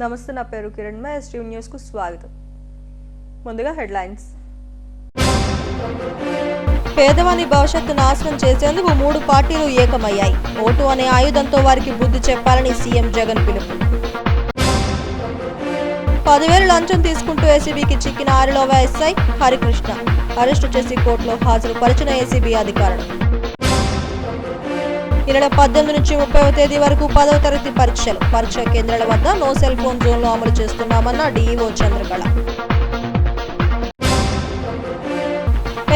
నమస్తే, నా పేరు కిరణ్. ఎస్టీవీ న్యూస్ కు స్వాగతం. ముందుగా హెడ్లైన్స్. పేదవాని భవిష్యత్తు నాశనం చేసేందుకు 3 పార్టీలు ఏకమయ్యాయి. ఓటు అనే ఆయుధంతో వారికి బుద్ధి చెప్పాలని సీఎం జగన్ పిలుపు. 10,000 లంచం తీసుకుంటూ ఏసీబీకి చిక్కిన ఆరిలోవ ఎస్ఐ హరికృష్ణ అరెస్టు చేసి కోర్టులో హాజరుపరిచిన ఏసీబీ అధికారులు. ఈ నెల 18 నుంచి 30వ తేదీ వరకు 10వ తరగతి పరీక్షలు. పరీక్షా కేంద్రాల వద్ద నో సెల్ ఫోన్ జోన్లో అమలు చేస్తున్నామన్న డీఈఓ చంద్రకళ.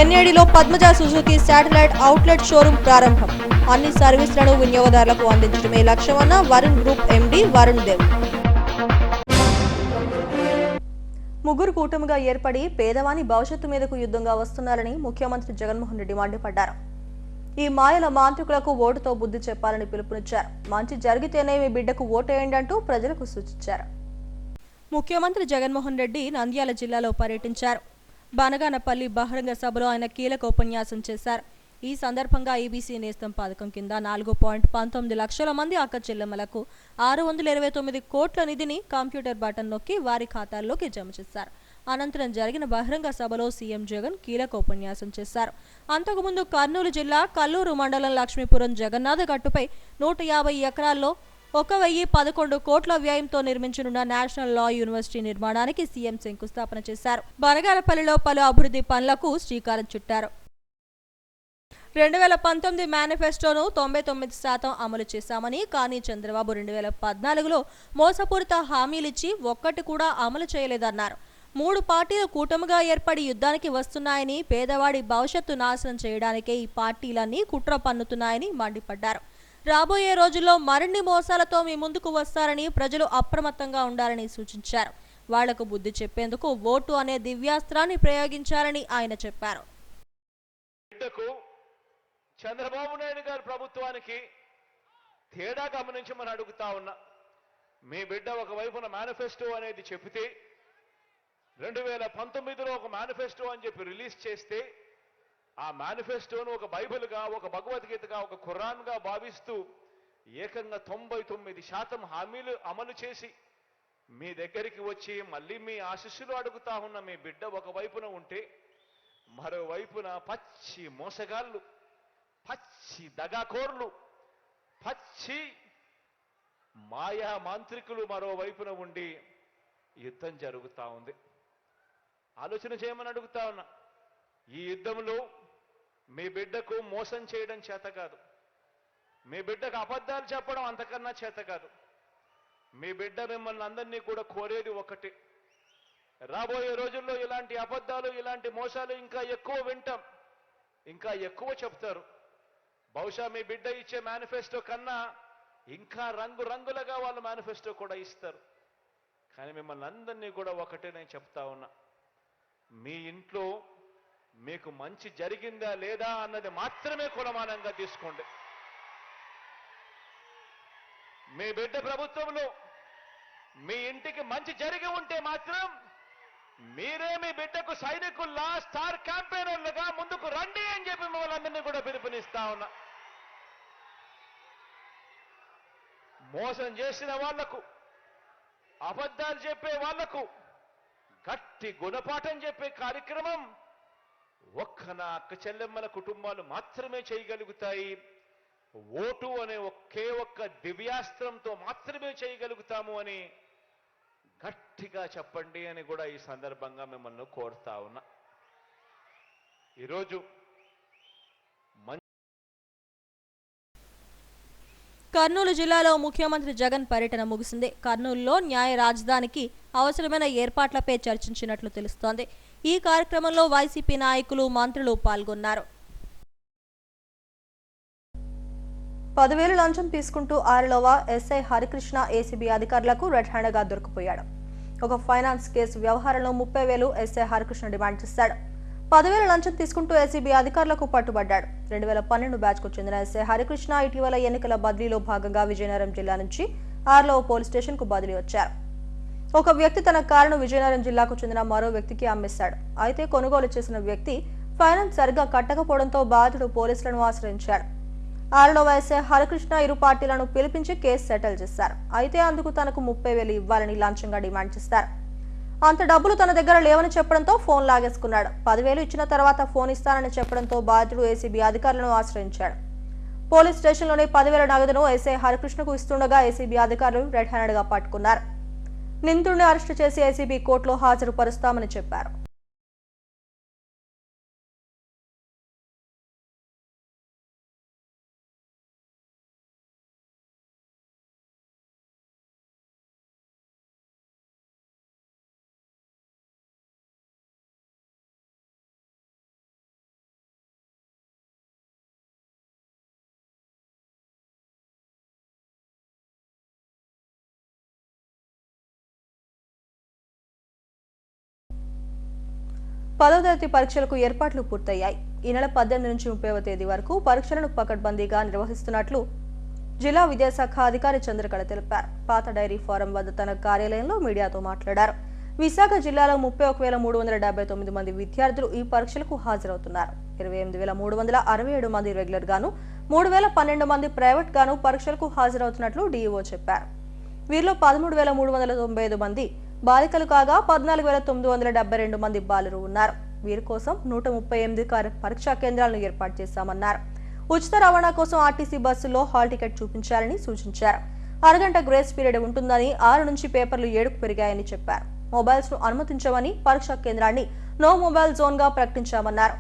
ఎన్ఏడిలో Padmaja Suzuki satellite outlet showroom ప్రారంభం. అన్ని సర్వీసులను వినియోగదారులకు అందించడమే లక్ష్యమన్న వరుణ్ గ్రూప్ ఎండీ వరుణ్ దేవ్. ముగ్గురు కూటమిగా ఏర్పడి పేదవాని భవిష్యత్తు మీదకు యుద్ధంగా వస్తున్నారని ముఖ్యమంత్రి జగన్మోహన్ రెడ్డి మండిపడ్డారు. ఈ మాయల మాంత్రికులకు ఓటుతో బుద్ధి చెప్పాలని పిలుపునిచ్చారు. మంచి జరిగితేనే మీ బిడ్డకు ఓటేయండి అంటూ ప్రజలకు సూచించారు. ముఖ్యమంత్రి జగన్మోహన్ రెడ్డి నంద్యాల జిల్లాలో పర్యటించారు. బనగానపల్లి బహిరంగ సభలో ఆయన కీలక ఉపన్యాసం చేశారు. ఈ సందర్భంగా ఈబీసీ నేస్తం పథకం కింద 4.19 లక్షల మంది అక్క చెల్లెమ్మలకు 629 కోట్ల నిధిని కంప్యూటర్ బటన్ నొక్కి వారి ఖాతాల్లోకి జమ చేశారు. అనంతరం జరిగిన బహిరంగ సభలో సీఎం జగన్ కీలక ఉపన్యాసం చేశారు. అంతకుముందు కర్నూలు జిల్లా కల్లూరు మండలం లక్ష్మీపురం జగన్నాథ గట్టుపై 150 ఎకరాల్లో 1,011 కోట్ల వ్యయంతో నిర్మించనున్న నేషనల్ లా యూనివర్సిటీ నిర్మాణానికి సీఎం శంకుస్థాపన చేశారు. బనగానపల్లిలో పలు అభివృద్ధి పనులకు శ్రీకారం చుట్టారు. 2019 మేనిఫెస్టోను 99% అమలు చేశామని, కానీ చంద్రబాబు 2014లో మోసపూరిత హామీలిచ్చి ఒక్కటి కూడా అమలు చేయలేదన్నారు. 3 పార్టీలు కూటమిగా ఏర్పడి యుద్ధానికి వస్తున్నాయని, పేదవాడి భవిష్యత్తు నాశనం చేయడానికే ఈ పార్టీలన్నీ కుట్ర పన్నుతున్నాయని మండిపడ్డారు. రాబోయే రోజుల్లో మరిన్ని మోసాలతో మీ ముందుకు వస్తారని, ప్రజలు అప్రమత్తంగా ఉండాలని సూచించారు. వాళ్లకు బుద్ధి చెప్పేందుకు ఓటు అనే దివ్యాస్త్రాన్ని ప్రయోగించాలని ఆయన చెప్పారు. చంద్రబాబు నాయుడు గారి ప్రభుత్వానికి తేడా గమనించమని అడుగుతా ఉన్నా. మీ బిడ్డ ఒకవైపున మేనిఫెస్టో అనేది చెబితే 2019లో ఒక మేనిఫెస్టో అని చెప్పి రిలీజ్ చేస్తే ఆ మేనిఫెస్టోను ఒక బైబిల్గా, ఒక భగవద్గీతగా, ఒక ఖురాన్గా భావిస్తూ ఏకంగా 99% హామీలు అమలు చేసి మీ దగ్గరికి వచ్చి మళ్ళీ మీ ఆశీస్సులు అడుగుతా ఉన్న మీ బిడ్డ ఒకవైపున ఉంటే, మరోవైపున పచ్చి మోసగాళ్ళు, పచ్చి దగాకోర్లు, పచ్చి మాయా మాంత్రికులు మరోవైపున ఉండి యుద్ధం జరుగుతూ ఉంది. ఆలోచన చేయమని అడుగుతా ఉన్నా. ఈ యుద్ధంలో మీ బిడ్డకు మోసం చేయడం చేత కాదు, మీ బిడ్డకు అబద్ధాలు చెప్పడం అంతకన్నా చేత కాదు. మీ బిడ్డ మిమ్మల్ని అందరినీ కూడా కోరేది ఒకటి. రాబోయే రోజుల్లో ఇలాంటి అబద్ధాలు, ఇలాంటి మోసాలు ఇంకా ఎక్కువ వింటాం, ఇంకా ఎక్కువ చెప్తారు. బహుశా మీ బిడ్డ ఇచ్చే మేనిఫెస్టో కన్నా ఇంకా రంగురంగులుగా వాళ్ళు మేనిఫెస్టో కూడా ఇస్తారు. కానీ మిమ్మల్ని అందరినీ కూడా ఒకటే నేను చెప్తా ఉన్నా, మీ ఇంట్లో మీకు మంచి జరిగిందా లేదా అన్నది మాత్రమే కొలమానంగా తీసుకోండి. మీ బిడ్డ ప్రభుత్వంలో మీ ఇంటికి మంచి జరిగి ఉంటే మాత్రం మీరే మీ బిడ్డకు సైనికుల్లా, స్టార్ క్యాంపెయినర్లుగా ముందుకు రండి అని చెప్పి మిమ్మల్ని అందరినీ కూడా పిలుపునిస్తా ఉన్నా. మోసం చేసిన వాళ్లకు, అబద్ధాలు చెప్పే వాళ్లకు గట్టి గుణపాఠం చెప్పే కార్యక్రమం ఒక్క నా అక్క చెల్లెమ్మల కుటుంబాలు మాత్రమే చేయగలుగుతాయి. ఓటు అనే ఒకే ఒక్క దివ్యాస్త్రంతో మాత్రమే చేయగలుగుతాము అని గట్టిగా చెప్పండి అని కూడా ఈ సందర్భంగా మిమ్మల్ని కోరుతా ఉన్నా. ఈరోజు కర్నూలు జిల్లాలో ముఖ్యమంత్రి జగన్ పర్యటన ముగిసింది. కర్నూలులో న్యాయ రాజధానికి అవసరమైన ఏర్పాట్లపై చర్చించినట్లు తెలుస్తోంది. ఈ కార్యక్రమంలో వైసీపీ నాయకులు, మంత్రులు పాల్గొన్నారు. 10,000 లంచం తీసుకుంటూ ఆరిలోవ ఎస్ఐ హరికృష్ణ ఏసీబీ అధికారులకు రెడ్ హ్యాండ్గా దొరికిపోయాడు. ఒక ఫైనాన్స్ కేసు వ్యవహారంలో 30,000 ఎస్ఐ హరికృష్ణ డిమాండ్ చేశాడు. 10,000 లంచం తీసుకుంటూ ఏసీబీ అధికారులకు పట్టుబడ్డాడు. 2012 బ్యాచ్కు చెందిన ఎస్ఐ హరికృష్ణ ఇటీవల ఎన్నికల బదిలీలో భాగంగా విజయనగరం జిల్లా నుంచి ఆర్లోవ పోలీస్ స్టేషన్ కు బదిలీ వచ్చారు. ఒక వ్యక్తి తన కారును విజయనగరం జిల్లాకు చెందిన మరో వ్యక్తికి అమ్మేశాడు. అయితే కొనుగోలు చేసిన వ్యక్తి ఫైనాన్స్ సరిగ్గా కట్టకపోవడంతో బాధితుడు పోలీసులను ఆశ్రయించాడు. ఆరులో ఎస్ఐ హరికృష్ణ ఇరు పార్టీలను పిలిపించి కేసు సెటిల్ చేశారు. అయితే అందుకు తనకు 30,000 ఇవ్వాలని లంచంగా డిమాండ్ చేశారు. అంత డబ్బులు తన దగ్గర లేవని చెప్పడంతో ఫోన్ లాగేసుకున్నాడు. 10,000 ఇచ్చిన తర్వాత ఫోన్ ఇస్తానని చెప్పడంతో బాధితుడు ఏసీబీ అధికారులను ఆశ్రయించాడు. పోలీస్ స్టేషన్లోని 10,000 నగదును ఎస్ఐ హరికృష్ణకు ఇస్తుండగా ఏసీబీ అధికారులు రెడ్ హ్యాండెడ్ గా పట్టుకున్నారు. నిందితుడిని అరెస్టు చేసి ఏసీబీ కోర్టులో హాజరుపరుస్తామని చెప్పారు. పదవ తరగతి పరీక్షలకు ఏర్పాట్లు పూర్తయ్యాయి. ఈ నెల 18 నుంచి 30వ తేదీ వరకు పరీక్షలను పకడ్బందీగా నిర్వహిస్తున్నట్లు జిల్లా విద్యాశాఖ అధికారి చంద్రకళ తెలిపారు. పాత డైరీ ఫారం వద్ద తన కార్యాలయంలో మీడియాతో మాట్లాడారు. విశాఖ జిల్లాలో 31,379 మంది విద్యార్థులు ఈ పరీక్షలకు హాజరవుతున్నారు. 28,367 మంది రెగ్యులర్ గాను 3,012 మంది ప్రైవేట్ గాను పరీక్షలకు హాజరవుతున్నట్లు డీఈఓ చెప్పారు. వీరిలో 13,395 మంది బాలికలు కాగా 14,972 మంది బాలురు ఉన్నారు. వీరి కోసం 138 పరీక్షా కేంద్రాలను ఏర్పాటు చేశామన్నారు. ఉచిత రవాణా కోసం ఆర్టీసీ బస్సుల్లో హాల్ టికెట్ చూపించాలని సూచించారు. అరగంట గ్రేస్ పీరియడ్ ఉంటుందని 6 నుంచి పేపర్లు 7కు పెరిగాయని చెప్పారు. మొబైల్స్ ను అనుమతించమని పరీక్షా కేంద్రాన్ని నో మొబైల్ జోన్ గా ప్రకటించామన్నారు.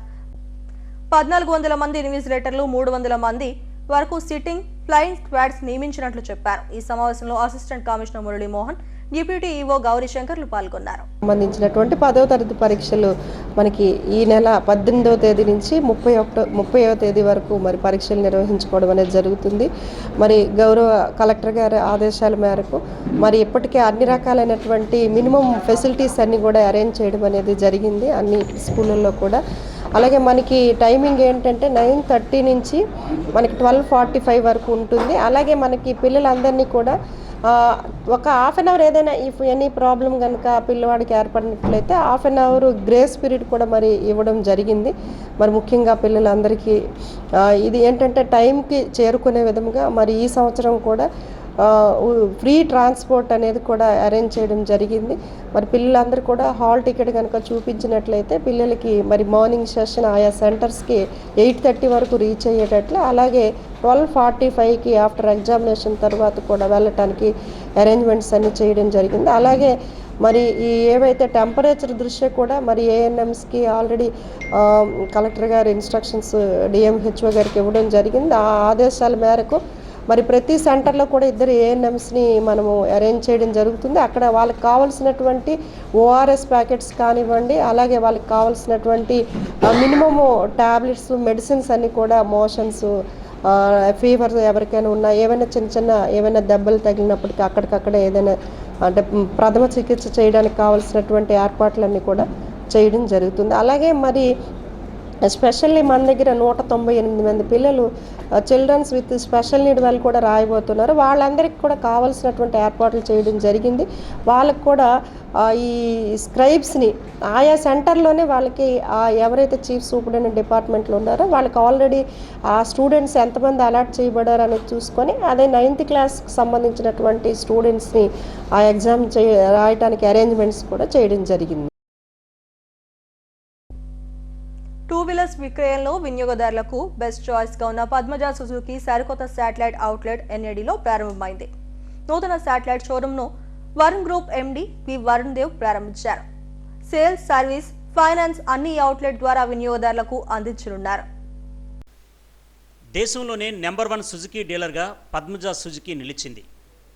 1,400 మంది ఇన్విజిలేటర్లు 300 మంది వరకు సిట్టింగ్ ఫ్లయింగ్ స్క్వాడ్స్ నియమించినట్లు చెప్పారు. ఈ సమావేశంలో assistant commissioner Muralimohan, deputy EO Gauri శంకర్లు పాల్గొన్నారు. సంబంధించినటువంటి 10వ తరగతి పరీక్షలు మనకి ఈ నెల 18వ తేదీ నుంచి 30వ తేదీ వరకు మరి పరీక్షలు నిర్వహించుకోవడం అనేది జరుగుతుంది. మరి గౌరవ కలెక్టర్ గారి ఆదేశాల మేరకు మరి ఇప్పటికే అన్ని రకాలైనటువంటి మినిమం ఫెసిలిటీస్ అన్ని కూడా అరేంజ్ చేయడం అనేది జరిగింది అన్ని స్కూళ్ళల్లో కూడా. అలాగే మనకి టైమింగ్ ఏంటంటే 9:30 నుంచి మనకి 12:45 వరకు ఉంటుంది. అలాగే మనకి పిల్లలందరినీ కూడా ఒక హాఫ్ అన్ అవర్ ఏదైనా ఇఫ్ ఎనీ ప్రాబ్లం కనుక పిల్లవాడికి ఏర్పడినట్లయితే half an hour grace period కూడా మరి ఇవ్వడం జరిగింది. మరి ముఖ్యంగా పిల్లలందరికీ ఇది ఏంటంటే టైంకి చేరుకునే విధంగా మరి ఈ సంవత్సరం కూడా ఫ్రీ ట్రాన్స్పోర్ట్ అనేది కూడా అరేంజ్ చేయడం జరిగింది. మరి పిల్లలందరూ కూడా హాల్ టికెట్ కనుక చూపించినట్లయితే పిల్లలకి మరి మార్నింగ్ సెషన్ ఆయా సెంటర్స్కి 8:30 వరకు రీచ్ అయ్యేటట్లు, అలాగే 12:45కి ఆఫ్టర్ ఎగ్జామినేషన్ తర్వాత కూడా వెళ్ళటానికి అరేంజ్మెంట్స్ అన్ని చేయడం జరిగింది. అలాగే మరి ఈ ఏవైతే టెంపరేచర్ దృష్ట్యా కూడా మరి ఏఎన్ఎంస్కి ఆల్రెడీ కలెక్టర్ గారి ఇన్స్ట్రక్షన్స్ డిఎంహెచ్ఓ గారికి ఇవ్వడం జరిగింది. ఆ ఆదేశాల మేరకు మరి ప్రతి సెంటర్లో కూడా 2 ఏఎన్ఎంస్ని మనము అరేంజ్ చేయడం జరుగుతుంది. అక్కడ వాళ్ళకి కావాల్సినటువంటి ఓఆర్ఎస్ ప్యాకెట్స్ కానివ్వండి, అలాగే వాళ్ళకి కావాల్సినటువంటి మినిమము ట్యాబ్లెట్స్, మెడిసిన్స్ అన్నీ కూడా మోషన్స్, ఫీవర్ ఎవరికైనా ఉన్నా, ఏమైనా చిన్న ఏమైనా దెబ్బలు తగిలినప్పటికీ అక్కడికక్కడే ఏదైనా అంటే ప్రథమ చికిత్స చేయడానికి కావాల్సినటువంటి ఏర్పాట్లన్నీ కూడా చేయడం జరుగుతుంది. అలాగే మరి ఎస్పెషల్లీ మన దగ్గర 198 మంది పిల్లలు చిల్డ్రన్స్ విత్ స్పెషల్ నీడ్ వాళ్ళు కూడా రాయబోతున్నారు. వాళ్ళందరికీ కూడా కావాల్సినటువంటి ఏర్పాట్లు చేయడం జరిగింది. వాళ్ళకు కూడా ఈ స్క్రైబ్స్ని ఆయా సెంటర్లోనే వాళ్ళకి ఎవరైతే చీఫ్ సూపరింటెండెంట్ డిపార్ట్మెంట్లో ఉన్నారో వాళ్ళకి ఆల్రెడీ ఆ స్టూడెంట్స్ ఎంతమంది అలాట్ చేయబడారు అనేది చూసుకొని అదే 9th క్లాస్కి సంబంధించినటువంటి స్టూడెంట్స్ని ఆ ఎగ్జామ్ రాయడానికి అరేంజ్మెంట్స్ కూడా చేయడం జరిగింది. 2 వీలర్స్ విక్రయంలో వినియోగదారులకు బెస్ట్ చాయిస్ గా ఉన్న పద్మజ సుజుకి సరికొత్త శాటిలైట్ అవుట్లెట్ ఎన్ఏడిలో ప్రారంభమైంది. నూతన శాటిలైట్ షోరూమ్ ను Varun group MD P Varun Dev ప్రారంభించారు. సేల్స్, సర్వీస్, ఫైనాన్స్ అన్ని అవుట్లెట్ ద్వారా వినియోగదారులకు అందించనున్నారు. దేశంలోనే నెంబర్ 1 సుజుకి డీలర్గా పద్మజ సుజుకి నిలిచింది.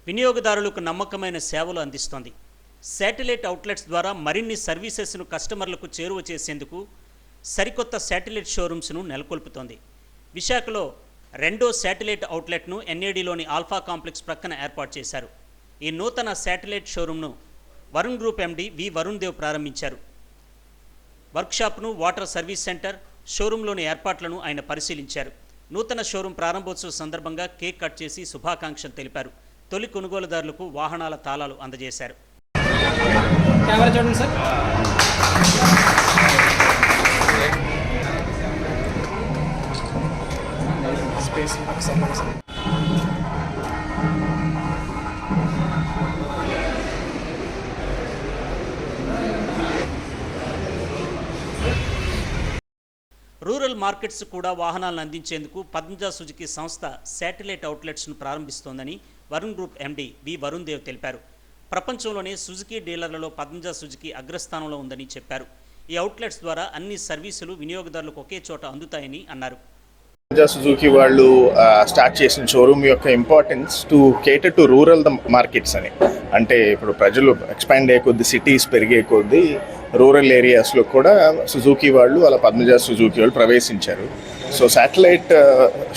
వినియోగదారులకు నమ్మకమైన సేవలు అందిస్తోంది. శాటిలైట్ అవుట్లెట్స్ ద్వారా మరిన్ని సర్వీసెస్ను కస్టమర్లకు చేరువ చేసేందుకు సరికొత్త శాటిలైట్ షోరూమ్స్ను నెలకొల్పుతోంది. విశాఖలో 2వ శాటిలైట్ అవుట్లెట్ను ఎన్ఏడిలోని ఆల్ఫా కాంప్లెక్స్ ప్రక్కన ఏర్పాటు చేశారు. ఈ నూతన శాటిలైట్ షోరూమ్ను వరుణ్ గ్రూప్ ఎండి వి వరుణ్ దేవ్ ప్రారంభించారు. వర్క్షాప్ను, వాటర్ సర్వీస్ సెంటర్, షోరూంలోని ఏర్పాట్లను ఆయన పరిశీలించారు. నూతన షోరూం ప్రారంభోత్సవ సందర్భంగా కేక్ కట్ చేసి శుభాకాంక్షలు తెలిపారు. తొలి కొనుగోలుదారులకు వాహనాల తాళాలు అందజేశారు. స్పేస్ రూరల్ మార్కెట్స్ కూడా వాహనాలను అందించేందుకు పద్మజ సుజుకి సంస్థ శాటిలైట్ అవుట్లెట్స్ను ప్రారంభిస్తోందని వరుణ్ గ్రూప్ ఎండీ వి వరుణ్ దేవ్ తెలిపారు. ప్రపంచంలోనే సుజుకి డీలర్లలో పద్మజ సుజుకి అగ్రస్థానంలో ఉందని చెప్పారు. ఈ అవుట్లెట్స్ ద్వారా అన్ని సర్వీసులు వినియోగదారులకు ఒకే చోట అందుతాయని అన్నారు. పద్మజ సుజుకి వాళ్ళు స్టార్ట్ చేసిన షోరూమ్ యొక్క importance to కేటర్ to rural markets అని. అంటే ఇప్పుడు ప్రజలు ఎక్స్పాండ్ అయ్యే కొద్ది, సిటీస్ పెరిగే కొద్దీ రూరల్ ఏరియాస్లో కూడా సుజుకి వాళ్ళు అలా పద్మజ సుజుకి వాళ్ళు ప్రవేశించారు. సో శాటిలైట్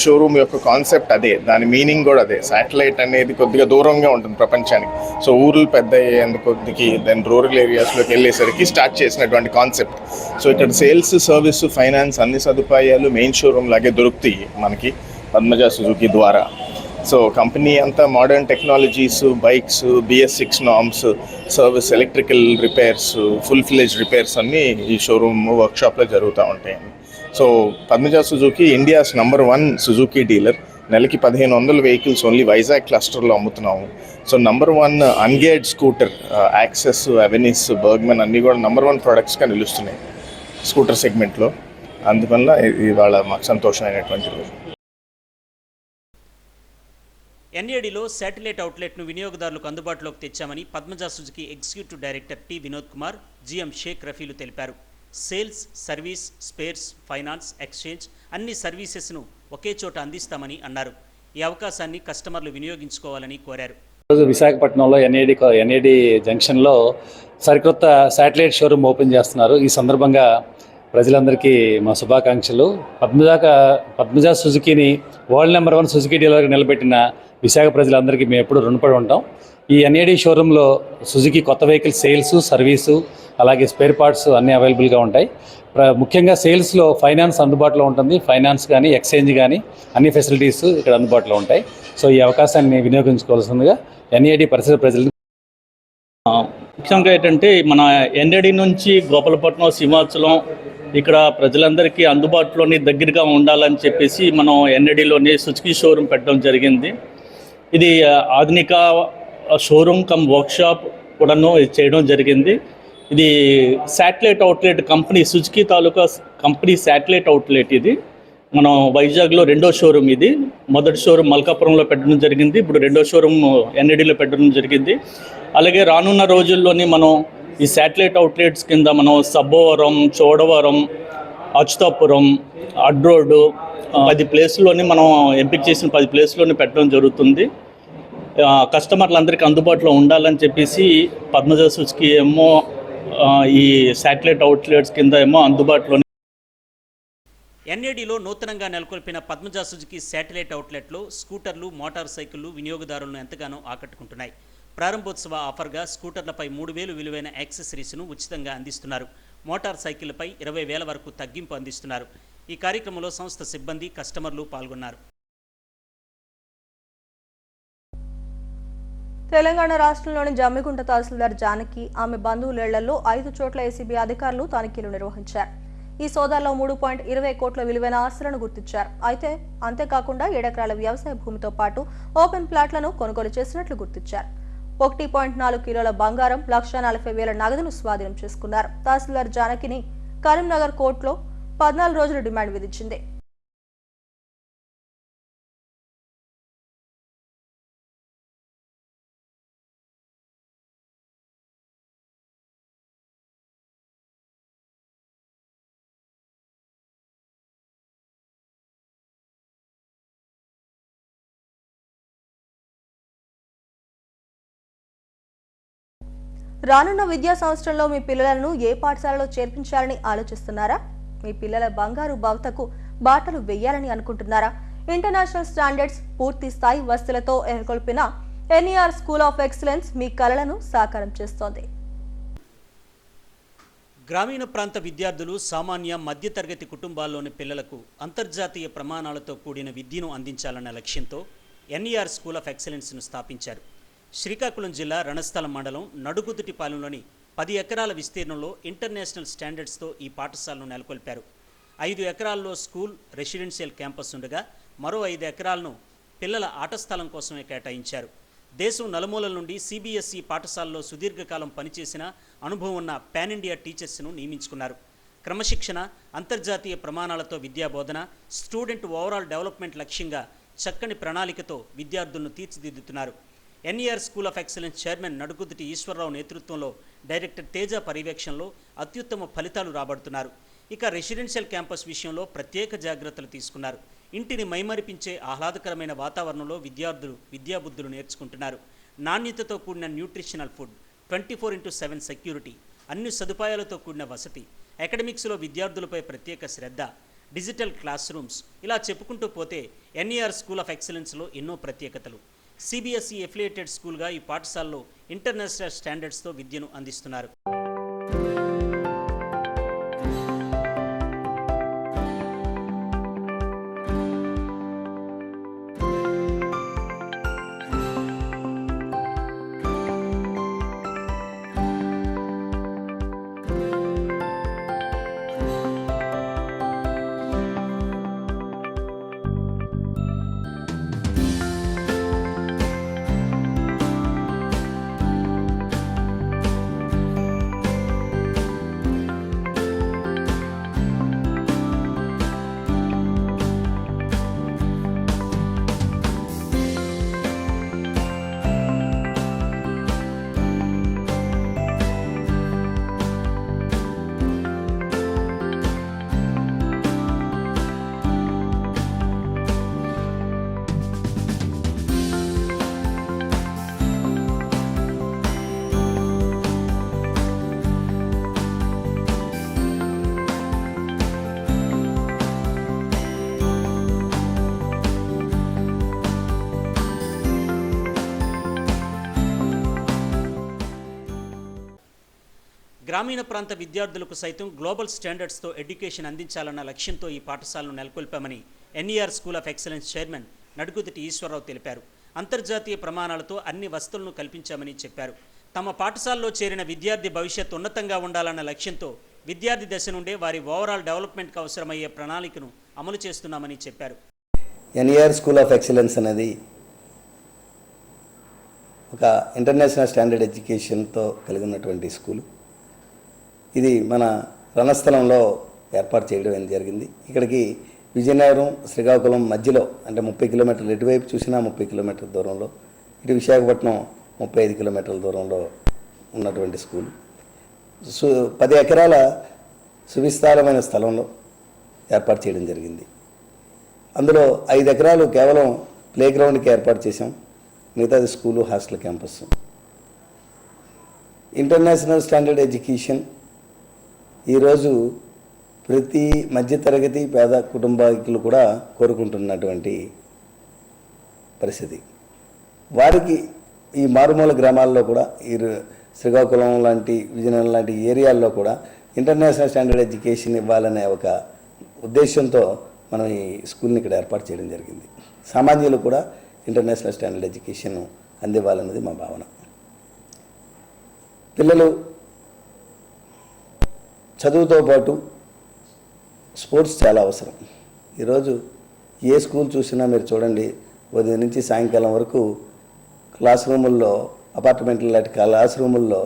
షోరూమ్ యొక్క కాన్సెప్ట్ అదే, దాని మీనింగ్ కూడా అదే. శాటిలైట్ అనేది కొద్దిగా దూరంగా ఉంటుంది ప్రపంచానికి. సో ఊర్లు పెద్ద అయ్యేందుకు కొద్దికి దెన్ రూరల్ ఏరియాస్లోకి వెళ్ళేసరికి స్టార్ట్ చేసినటువంటి కాన్సెప్ట్. సో ఇక్కడ సేల్స్, సర్వీస్, ఫైనాన్స్ అన్ని సదుపాయాలు మెయిన్ షోరూమ్ లాగే దొరుకుతాయి మనకి పద్మజ సుజుకి ద్వారా. సో కంపెనీ అంతా modern technologies, bikes, BS6 norms, service, electrical repairs, full fledged repairs అన్నీ ఈ షోరూమ్ వర్క్షాప్లో జరుగుతూ ఉంటాయి. So Padmaja Suzuki India's #1 Suzuki dealer. నెలకి 1500 వెహికల్స్ ఓన్లీ వైజాగ్ క్లస్టర్లో అమ్ముతున్నాము. So #1 ungeared scooter, Access, Avenis, Burgman అన్నీ కూడా #1 ప్రొడక్ట్స్గా నిలుస్తున్నాయి స్కూటర్ సెగ్మెంట్లో. అందువల్ల ఇవాళ మాకు సంతోషమైనటువంటి రోజు. ఎన్ఏడిలో శాటిలైట్ అవుట్లెట్ను వినియోగదారులకు అందుబాటులోకి తెచ్చామని Padmaja Suzuki executive director T Vinod Kumar, GM Sheikh రఫీలు తెలిపారు. Sales, service, spares, finance, exchange అన్ని సర్వీసెస్ను ఒకే చోట అందిస్తామని అన్నారు. ఈ అవకాశాన్ని కస్టమర్లు వినియోగించుకోవాలని కోరారు. ఈరోజు విశాఖపట్నంలో ఎన్ఏడి జంక్షన్లో సరికొత్త శాటిలైట్ షోరూమ్ ఓపెన్ చేస్తున్నారు. ఈ సందర్భంగా ప్రజలందరికీ మా శుభాకాంక్షలు. పద్మజ సుజుకిని వరల్డ్ #1 సుజుకి డీలర్గా నిలబెట్టిన విశాఖ ప్రజలందరికీ మేము ఎప్పుడు రుణపడి ఉంటాం. ఈ ఎన్ఏడి షోరూంలో సుజుకి కొత్త వెహికల్ సేల్స్, సర్వీసు, అలాగే స్పేర్ పార్ట్స్ అన్నీ అవైలబుల్గా ఉంటాయి. ముఖ్యంగా సేల్స్లో ఫైనాన్స్ అందుబాటులో ఉంటుంది. ఫైనాన్స్ కానీ, ఎక్స్చేంజ్ కానీ అన్ని ఫెసిలిటీస్ ఇక్కడ అందుబాటులో ఉంటాయి. సో ఈ అవకాశాన్ని వినియోగించుకోవాల్సిందిగా ఎన్ఏడి పరిసర ప్రజలు. ముఖ్యంగా ఏంటంటే మన ఎన్ఏడి నుంచి గోపాలపట్నం, సింహాచలం ఇక్కడ ప్రజలందరికీ అందుబాటులోని దగ్గరగా ఉండాలని చెప్పేసి మనం ఎన్ఏడిలోని సుజుకి షోరూమ్ పెట్టడం జరిగింది. ఇది ఆధునిక షోరూమ్ కమ్ వర్క్షాప్ కూడాను చేయడం జరిగింది. ఇది శాటిలైట్ అవుట్లెట్ కంపెనీ, సుజుకి తాలూకా కంపెనీ శాటిలైట్ అవుట్లెట్. ఇది మనం వైజాగ్లో 2వ షోరూమ్. ఇది మొదటి షోరూమ్ మల్కాపురంలో పెట్టడం జరిగింది. ఇప్పుడు 2వ షోరూమ్ ఎన్ఏడిలో పెట్టడం జరిగింది. అలాగే రానున్న రోజుల్లోని మనం ఈ శాటిలైట్ అవుట్లెట్స్ కింద మనం సబ్బవరం, చోడవరం, అచ్యుతాపురం, అడ్రోడ్ 10 ప్లేస్లోని మనం ఎంపిక చేసిన 10 ప్లేస్లోని పెట్టడం జరుగుతుంది. కస్టమర్లందరికీ అందుబాటులో ఉండాలని చెప్పేసి పద్మజ సుజుకి ఏమో ఈ శాటిలైట్ అవుట్లెట్స్ కింద ఏమో అందుబాటులో. ఎన్ఏడిలో నూతనంగా నెలకొల్పిన పద్మజ సుజుకి శాటిలైట్ అవుట్లెట్లో స్కూటర్లు, మోటార్ సైకిళ్లు వినియోగదారులను ఎంతగానో ఆకట్టుకుంటున్నాయి. ప్రారంభోత్సవ ఆఫర్గా స్కూటర్లపై 3000 విలువైన యాక్సెసరీస్ను ఉచితంగా అందిస్తున్నారు. మోటార్ సైకిళ్లపై 20,000 వరకు తగ్గింపు అందిస్తున్నారు. ఈ కార్యక్రమంలో సంస్థ సిబ్బంది, కస్టమర్లు పాల్గొన్నారు. తెలంగాణ రాష్ట్రంలోని జమ్మికుంట తహసీల్దార్ జానకి, ఆమె బంధువులేళ్లలో 5 చోట్ల ఏసీబీ అధికారులు తనిఖీలు నిర్వహించారు. ఈ సోదాల్లో 3.20 కోట్ల విలువైన ఆస్తులను గుర్తించారు. అయితే అంతేకాకుండా 7 ఎకరాల వ్యవసాయ భూమితో పాటు ఓపెన్ ప్లాట్లను కొనుగోలు చేసినట్లు గుర్తించారు. 1.4 కిలోల బంగారం, 1,40,000 నగదును స్వాధీనం చేసుకున్నారు. తహసీల్దార్ జానకిని కరీంనగర్ కోర్టులో 14 రోజులు డిమాండ్ విధించింది. రానున్న విద్యా సంవత్సరంలో మీ పిల్లలను ఏ పాఠశాలలో చేర్పించాలని ఆలోచిస్తున్నారా? మీ పిల్లల బంగారు భవితకు బాటలు వేయాలని అనుకుంటున్నారా? ఇంటర్నేషనల్ స్టాండర్డ్స్, పూర్తి స్థాయి వసతులతో నెలకొల్పిన NER స్కూల్ ఆఫ్ ఎక్సలెన్స్ మీ కలలను సాకారం చేస్తోంది. గ్రామీణ ప్రాంత విద్యార్థులు, సామాన్య మధ్యతరగతి కుటుంబాల్లోని పిల్లలకు అంతర్జాతీయ ప్రమాణాలతో కూడిన విద్యను అందించాలన్న లక్ష్యంతో NER స్కూల్ ఆఫ్ ఎక్సలెన్స్ను స్థాపించారు. శ్రీకాకుళం జిల్లా రణస్థలం మండలం నడుగుదుటిపాలెంలోని 10 ఎకరాల విస్తీర్ణంలో ఇంటర్నేషనల్ స్టాండర్డ్స్తో ఈ పాఠశాలను నెలకొల్పారు. 5 ఎకరాల్లో స్కూల్, రెసిడెన్షియల్ క్యాంపస్ ఉండగా మరో 5 ఎకరాలను పిల్లల ఆట స్థలం కోసమే కేటాయించారు. దేశం నలుమూలల నుండి CBSE పాఠశాలలో సుదీర్ఘకాలం పనిచేసిన అనుభవం ఉన్న పాన్ ఇండియా టీచర్స్ను నియమించుకున్నారు. క్రమశిక్షణ, అంతర్జాతీయ ప్రమాణాలతో విద్యాబోధన, స్టూడెంట్ ఓవరాల్ డెవలప్మెంట్ లక్ష్యంగా చక్కని ప్రణాళికతో విద్యార్థులను తీర్చిదిద్దుతున్నారు. NER school of excellence chairman Nadukuduti Eswararao నేతృత్వంలో డైరెక్టర్ తేజ పర్యవేక్షణలో అత్యుత్తమ ఫలితాలు రాబడుతున్నారు. ఇక రెసిడెన్షియల్ క్యాంపస్ విషయంలో ప్రత్యేక జాగ్రత్తలు తీసుకున్నారు. ఇంటిని మైమరిపించే ఆహ్లాదకరమైన వాతావరణంలో విద్యార్థులు విద్యాబుద్ధులు నేర్చుకుంటున్నారు. నాణ్యతతో కూడిన న్యూట్రిషనల్ ఫుడ్, 24/7 సెక్యూరిటీ, అన్ని సదుపాయాలతో కూడిన వసతి, అకాడమిక్స్లో విద్యార్థులపై ప్రత్యేక శ్రద్ధ, డిజిటల్ క్లాస్ రూమ్స్, ఇలా చెప్పుకుంటూ పోతే ఎన్ఈఆర్ స్కూల్ ఆఫ్ ఎక్సలెన్స్లో ఎన్నో ప్రత్యేకతలు. సిబిఎస్ఈ ఎఫిలియేటెడ్ స్కూల్గా ఈ పాఠశాలలో ఇంటర్నేషనల్ స్టాండర్డ్స్తో విద్యను అందిస్తున్నారు. గ్రామీణ ప్రాంత విద్యార్థులకు సైతం గ్లోబల్ స్టాండర్డ్స్తో ఎడ్యుకేషన్ అందించాలన్న లక్ష్యంతో ఈ పాఠశాలను నెలకొల్పామని NER school of excellence chairman Nadukuduti Eswararao తెలిపారు. అంతర్జాతీయ ప్రమాణాలతో అన్ని వసతులను కల్పించామని చెప్పారు. తమ పాఠశాలలో చేరిన విద్యార్థి భవిష్యత్తు ఉన్నతంగా ఉండాలన్న లక్ష్యంతో విద్యార్థి దశ నుండే వారి ఓవరాల్ డెవలప్మెంట్కి అవసరమయ్యే ప్రణాళికను అమలు చేస్తున్నామని చెప్పారు. ఎన్ఈఆర్ స్కూల్ ఆఫ్ ఎక్సలెన్స్ అనేది ఒక ఇంటర్నేషనల్ స్టాండర్డ్ ఎడ్యుకేషన్తో కలిగి ఉన్నటువంటి స్కూలు. ఇది మన రణస్థలంలో ఏర్పాటు చేయడం జరిగింది. ఇక్కడికి విజయనగరం, శ్రీకాకుళం మధ్యలో, అంటే 30 కిలోమీటర్లు, ఎటువైపు చూసినా 30 కిలోమీటర్ల దూరంలో, ఇటు విశాఖపట్నం 35 కిలోమీటర్ల దూరంలో ఉన్నటువంటి స్కూలు. 10 ఎకరాల సువిస్తారమైన స్థలంలో ఏర్పాటు చేయడం జరిగింది. అందులో 5 ఎకరాలు కేవలం ప్లే గ్రౌండ్కి ఏర్పాటు చేసాం, మిగతాది school, hostel campus. International standard education ఈరోజు ప్రతి మధ్యతరగతి పేద కుటుంబాలు కూడా కోరుకుంటున్నటువంటి పరిస్థితి. వారికి ఈ మారుమూల గ్రామాల్లో కూడా, ఈ శ్రీకాకుళం లాంటి, విజయనగరం లాంటి ఏరియాల్లో కూడా ఇంటర్నేషనల్ స్టాండర్డ్ ఎడ్యుకేషన్ ఇవ్వాలనే ఒక ఉద్దేశంతో మనం ఈ స్కూల్ని ఇక్కడ ఏర్పాటు చేయడం జరిగింది. సామాన్యులు కూడా ఇంటర్నేషనల్ స్టాండర్డ్ ఎడ్యుకేషన్ అందివ్వాలన్నది మా భావన. పిల్లలు చదువుతో పాటు స్పోర్ట్స్ చాలా అవసరం. ఈరోజు ఏ స్కూల్ చూసినా మీరు చూడండి, ఉదయం నుంచి సాయంకాలం వరకు క్లాస్ రూముల్లో, అపార్ట్మెంట్ల లాంటి క్లాస్ రూముల్లో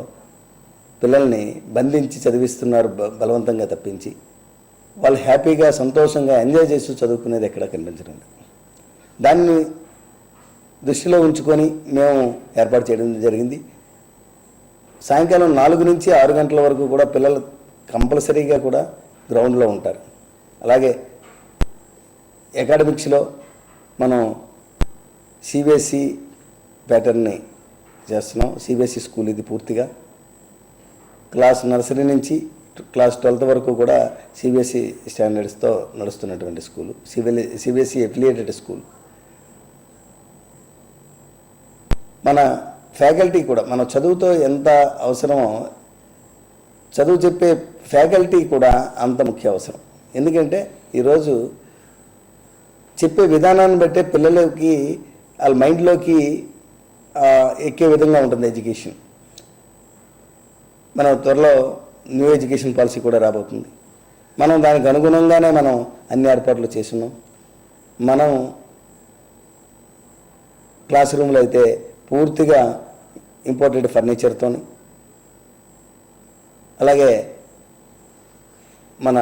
పిల్లల్ని బంధించి చదివిస్తున్నారు బలవంతంగా తప్పించి. వాళ్ళు హ్యాపీగా, సంతోషంగా ఎంజాయ్ చేస్తూ చదువుకునేది ఎక్కడా కనిపించడం. దాన్ని దృష్టిలో ఉంచుకొని మేము ఏర్పాటు చేయడం జరిగింది. సాయంకాలం 4 నుంచి 6 గంటల వరకు కూడా పిల్లలు కంపల్సరీగా కూడా గ్రౌండ్లో ఉంటారు. అలాగే అకాడమిక్స్లో మనం సిబిఎస్ఈ ప్యాటర్న్ని చేస్తున్నాం. సిబిఎస్ఈ స్కూల్ ఇది పూర్తిగా. క్లాస్ నర్సరీ నుంచి క్లాస్ 12th వరకు కూడా సిబిఎస్ఈ స్టాండర్డ్స్తో నడుస్తున్నటువంటి స్కూలు, సిబిఎస్ఈ ఎఫిలియేటెడ్ స్కూల్. మన ఫ్యాకల్టీ కూడా, మన చదువుతో ఎంత అవసరమో చదువు చెప్పే ఫ్యాకల్టీ కూడా అంత ముఖ్య అవసరం. ఎందుకంటే ఈరోజు చెప్పే విధానాన్ని బట్టే పిల్లలకి వాళ్ళ మైండ్లోకి ఎక్కే విధంగా ఉంటుంది ఎడ్యుకేషన్. మనం త్వరలో న్యూ ఎడ్యుకేషన్ పాలసీ కూడా రాబోతుంది. మనం దానికి అనుగుణంగానే మనం అన్ని ఏర్పాట్లు చేస్తున్నాం. మనం క్లాస్ రూమ్లో అయితే పూర్తిగా ఇంపోర్టెడ్ ఫర్నిచర్తో, అలాగే మన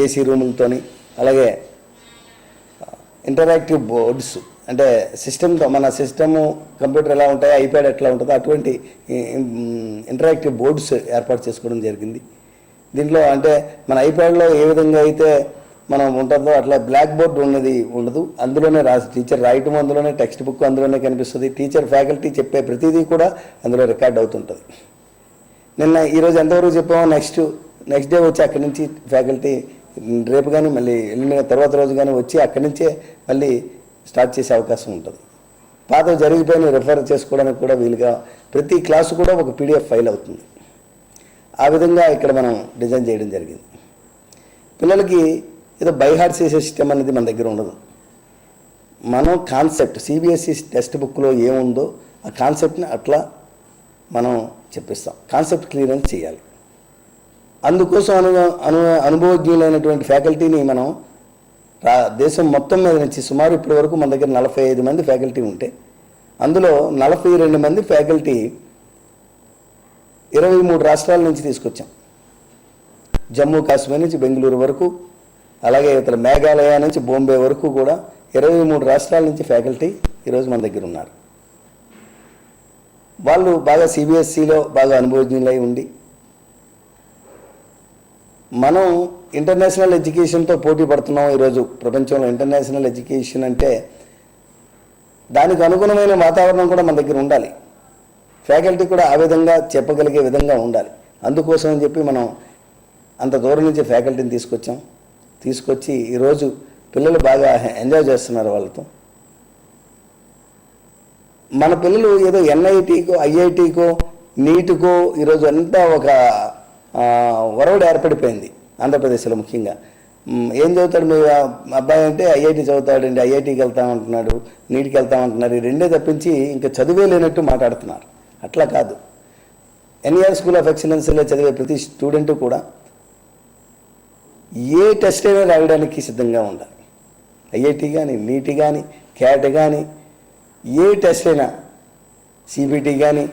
ఏసీ రూములతోని, అలాగే ఇంటరాక్టివ్ బోర్డ్స్ అంటే సిస్టమ్తో, మన సిస్టము కంప్యూటర్ ఎలా ఉంటాయో ఐప్యాడ్ ఎట్లా ఉంటుందో అటువంటి ఇంటరాక్టివ్ బోర్డ్స్ ఏర్పాటు చేసుకోవడం జరిగింది. దీంట్లో అంటే మన ఐప్యాడ్లో ఏ విధంగా అయితే మనం ఉంటుందో అట్లా బ్లాక్ బోర్డ్ ఉన్నది ఉండదు, అందులోనే టీచర్ రాయటం అందులోనే, టెక్స్ట్ బుక్ అందులోనే కనిపిస్తుంది, టీచర్ ఫ్యాకల్టీ చెప్పే ప్రతిదీ కూడా అందులో రికార్డ్ అవుతుంటుంది. ఈరోజు ఎంతవరకు చెప్పామో నెక్స్ట్ డే వచ్చి అక్కడి నుంచి ఫ్యాకల్టీ రేపు కానీ మళ్ళీ వెళ్ళిన తర్వాత రోజు కానీ వచ్చి అక్కడి నుంచే మళ్ళీ స్టార్ట్ చేసే అవకాశం ఉంటుంది. పాత జరిగిపోయిన రిఫర్ చేసుకోవడానికి కూడా వీలుగా ప్రతి క్లాసు కూడా ఒక PDF ఫైల్ అవుతుంది. ఆ విధంగా ఇక్కడ మనం డిజైన్ చేయడం జరిగింది. పిల్లలకి ఏదో బైహార్ట్ చేసే సిస్టమ్ అనేది మన దగ్గర ఉండదు. మనం కాన్సెప్ట్ CBSE టెక్స్ట్ బుక్లో ఏముందో ఆ కాన్సెప్ట్ని అట్లా మనం చెప్పిస్తాం. కాన్సెప్ట్ క్లియరెన్స్ చేయాలి. అందుకోసం అనుభవజ్ఞులైనటువంటి ఫ్యాకల్టీని మనం దేశం మొత్తం మీద నుంచి సుమారు ఇప్పటి వరకు మన దగ్గర 45 మంది ఫ్యాకల్టీ ఉంటే అందులో 42 మంది ఫ్యాకల్టీ 23 రాష్ట్రాల నుంచి తీసుకొచ్చాం. జమ్మూ కాశ్మీర్ నుంచి బెంగళూరు వరకు, అలాగే ఇతర మేఘాలయ నుంచి బాంబే వరకు కూడా 23 రాష్ట్రాల నుంచి ఫ్యాకల్టీ ఈరోజు మన దగ్గర ఉన్నారు. వాళ్ళు బాగా CBSEలో బాగా అనుభవజ్ఞులై ఉండి, మనం ఇంటర్నేషనల్ ఎడ్యుకేషన్తో పోటీ పడుతున్నాం. ఈరోజు ప్రపంచంలో ఇంటర్నేషనల్ ఎడ్యుకేషన్ అంటే దానికి అనుగుణమైన వాతావరణం కూడా మన దగ్గర ఉండాలి. ఫ్యాకల్టీ కూడా ఆ విధంగా చెప్పగలిగే విధంగా ఉండాలి. అందుకోసం అని చెప్పి మనం అంత దూరం నుంచి ఫ్యాకల్టీని తీసుకొచ్చి ఈరోజు పిల్లలు బాగా ఎంజాయ్ చేస్తున్నారు వాళ్ళతో. మన పిల్లలు ఏదో NITకో IITకో నీట్కో ఈరోజు అంతా ఒక వరవడి ఏర్పడిపోయింది ఆంధ్రప్రదేశ్లో. ముఖ్యంగా ఏం చదువుతాడు మీ అబ్బాయి అంటే IIT చదువుతాడండి, IITకి వెళ్తామంటున్నాడు, నీట్కి వెళ్తామంటున్నారు. ఈ రెండే తప్పించి ఇంకా చదువే లేనట్టు మాట్లాడుతున్నారు. అట్లా కాదు. NER స్కూల్ ఆఫ్ ఎక్సలెన్స్లో చదివే ప్రతి స్టూడెంటు కూడా ఏ టెస్ట్ అయినా రాయడానికి సిద్ధంగా ఉండాలి. IIT కానీ, నీట్ కానీ, CAT కానీ, ఏ టెస్ట్ అయినా, CBT కానీ,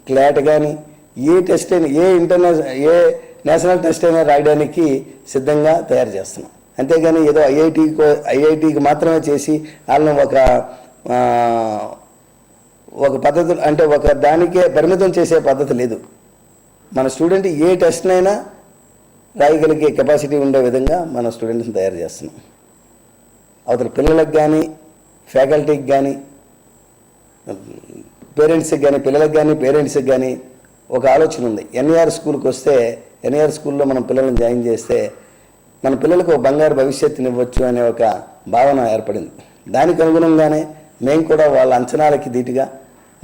CLAT కానీ, ఏ టెస్ట్ అయినా, ఏ నేషనల్ టెస్ట్ అయినా రాయడానికి సిద్ధంగా తయారు చేస్తున్నాం. అంతేగాని ఏదో IITకి మాత్రమే చేసి వాళ్ళని ఒక పద్ధతి అంటే ఒక దానికే పరిమితం చేసే పద్ధతి లేదు. మన స్టూడెంట్ ఏ టెస్ట్నైనా రాయగలిగే కెపాసిటీ ఉండే విధంగా మన స్టూడెంట్స్ని తయారు చేస్తున్నాం. అవతల పిల్లలకు కానీ, ఫ్యాకల్టీకి కానీ, పేరెంట్స్కి కానీ, పిల్లలకు కానీ పేరెంట్స్కి కానీ ఒక ఆలోచన ఉంది. NER స్కూల్కి వస్తే, NER స్కూల్లో మనం పిల్లల్ని జాయిన్ చేస్తే మన పిల్లలకు ఒక బంగారు భవిష్యత్తుని ఇవ్వచ్చు అనే ఒక భావన ఏర్పడింది. దానికి అనుగుణంగానే మేము కూడా వాళ్ళ అంచనాలకి ధీటుగా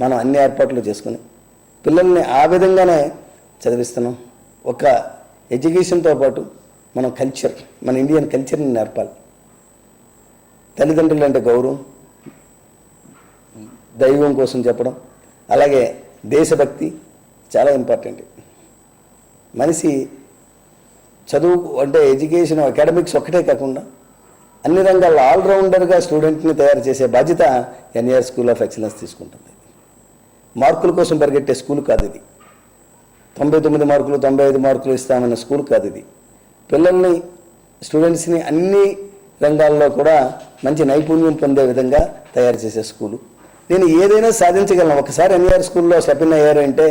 మనం అన్ని ఏర్పాట్లు చేసుకుని పిల్లల్ని ఆ విధంగానే చదివిస్తున్నాం. ఒక ఎడ్యుకేషన్తో పాటు మనం కల్చర్, మన ఇండియన్ కల్చర్ని నేర్పాలి. తల్లిదండ్రులు అంటే గౌరవం, దైవం కోసం చెప్పడం, అలాగే దేశభక్తి చాలా ఇంపార్టెంట్. మనిషి చదువు అంటే ఎడ్యుకేషన్ అకాడమిక్స్ ఒక్కటే కాకుండా అన్ని రంగాల్లో ఆల్రౌండర్గా స్టూడెంట్ని తయారు చేసే బాధ్యత NER స్కూల్ ఆఫ్ ఎక్సలెన్స్ తీసుకుంటుంది. మార్కుల కోసం పరిగెట్టే స్కూల్ కాదు ఇది. 99 మార్కులు 95 మార్కులు ఇస్తామన్న స్కూల్ కాదు ఇది. పిల్లల్ని, స్టూడెంట్స్ని అన్ని రంగాల్లో కూడా మంచి నైపుణ్యం పొందే విధంగా తయారు చేసే స్కూలు. నేను ఏదైనా సాధించగలను, ఒకసారి NER స్కూల్లో స్టెప్ ఇన్ అయ్యారంటే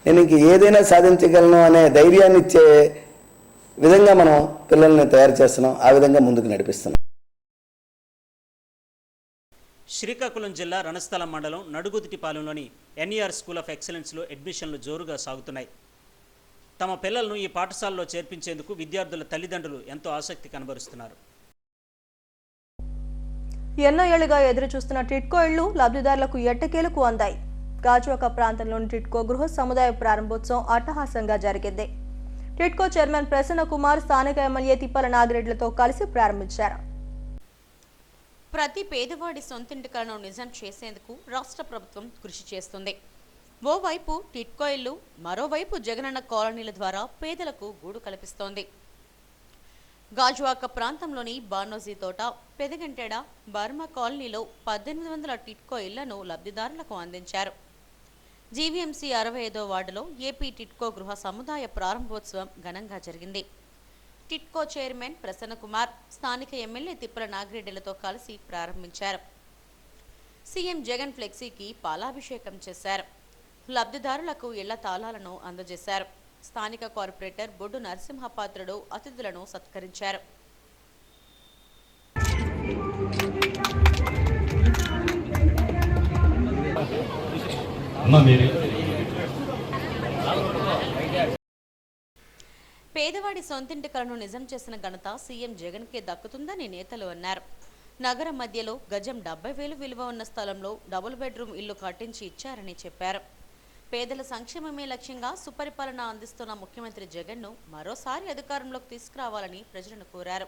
నేను ఇంక ఏదైనా సాధించగలను అనే ధైర్యాన్ని ఇచ్చే విధంగా మనం పిల్లల్ని తయారు చేస్తున్నాం. ఆ విధంగా ముందుకు నడిపిస్తున్నాం. శ్రీకాకుళం జిల్లా రణస్థలం మండలం నడుగుదిటిపాలెంలోని NER స్కూల్ ఆఫ్ ఎక్సలెన్స్లో అడ్మిషన్లు జోరుగా సాగుతున్నాయి. తమ పిల్లలను ఈ పాఠశాలలో చేర్పించేందుకు విద్యార్థుల తల్లిదండ్రులు ఎంతో ఆసక్తి కనబరుస్తున్నారు. ఎన్నో ఏళ్లుగా ఎదురు చూస్తున్న టిట్కో ఇళ్లు లబ్ధిదారులకు ఎట్టకేలకు అందాయి. గాజువాక ప్రాంతంలోని టిట్కో గృహ సముదాయ ప్రారంభోత్సవం అట్టహాసంగా జరిగింది. టిట్కో చైర్మన్ ప్రసన్న కుమార్ స్థానిక ఎమ్మెల్యే తిప్పల నాగిరెడ్డిలతో కలిసి ప్రారంభించారు. ప్రతి పేదవాడి సొంతింటి కలను నిజం చేసేందుకు రాష్ట్ర ప్రభుత్వం కృషి చేస్తుంది. ఓవైపు టిట్కో ఇళ్లు, మరోవైపు జగనన్న కాలనీల ద్వారా పేదలకు గూడు కల్పిస్తోంది. గాజువాక ప్రాంతంలోని బానోజీ తోట, పెదగంటేడ, బర్మా కాలనీలో 1800 టిట్కో ఇళ్లను లబ్ధిదారులకు అందించారు. జీవీఎంసీ 65వ వార్డులో ఏపీ టిట్కో గృహ సముదాయ ప్రారంభోత్సవం ఘనంగా జరిగింది. టిట్కో చైర్మన్ ప్రసన్నకుమార్ స్థానిక ఎమ్మెల్యే తిప్పల నాగిరెడ్డిలతో కలిసి ప్రారంభించారు. సీఎం జగన్ ఫ్లెక్సీకి పాలాభిషేకం చేశారు. లబ్ధిదారులకు ఇళ్ల తాళాలను అందజేశారు. స్థానిక కార్పొరేటర్ బొడ్డు నరసింహపాత్రుడు అతిథులను సత్కరించారు. పేదవాడి సొంతింటి కలను నిజం చేసిన ఘనత సీఎం జగన్కే దక్కుతుందని నేతలు అన్నారు. నగరం మధ్యలో గజం 70,000 విలువ ఉన్న స్థలంలో డబుల్ బెడ్రూమ్ ఇల్లు కట్టించి ఇచ్చారని చెప్పారు. పేదల సంక్షేమమే లక్ష్యంగా సుపరిపాలన అందిస్తున్న ముఖ్యమంత్రి జగన్ను మరోసారి అధికారంలోకి తీసుకురావాలని ప్రజలను కోరారు.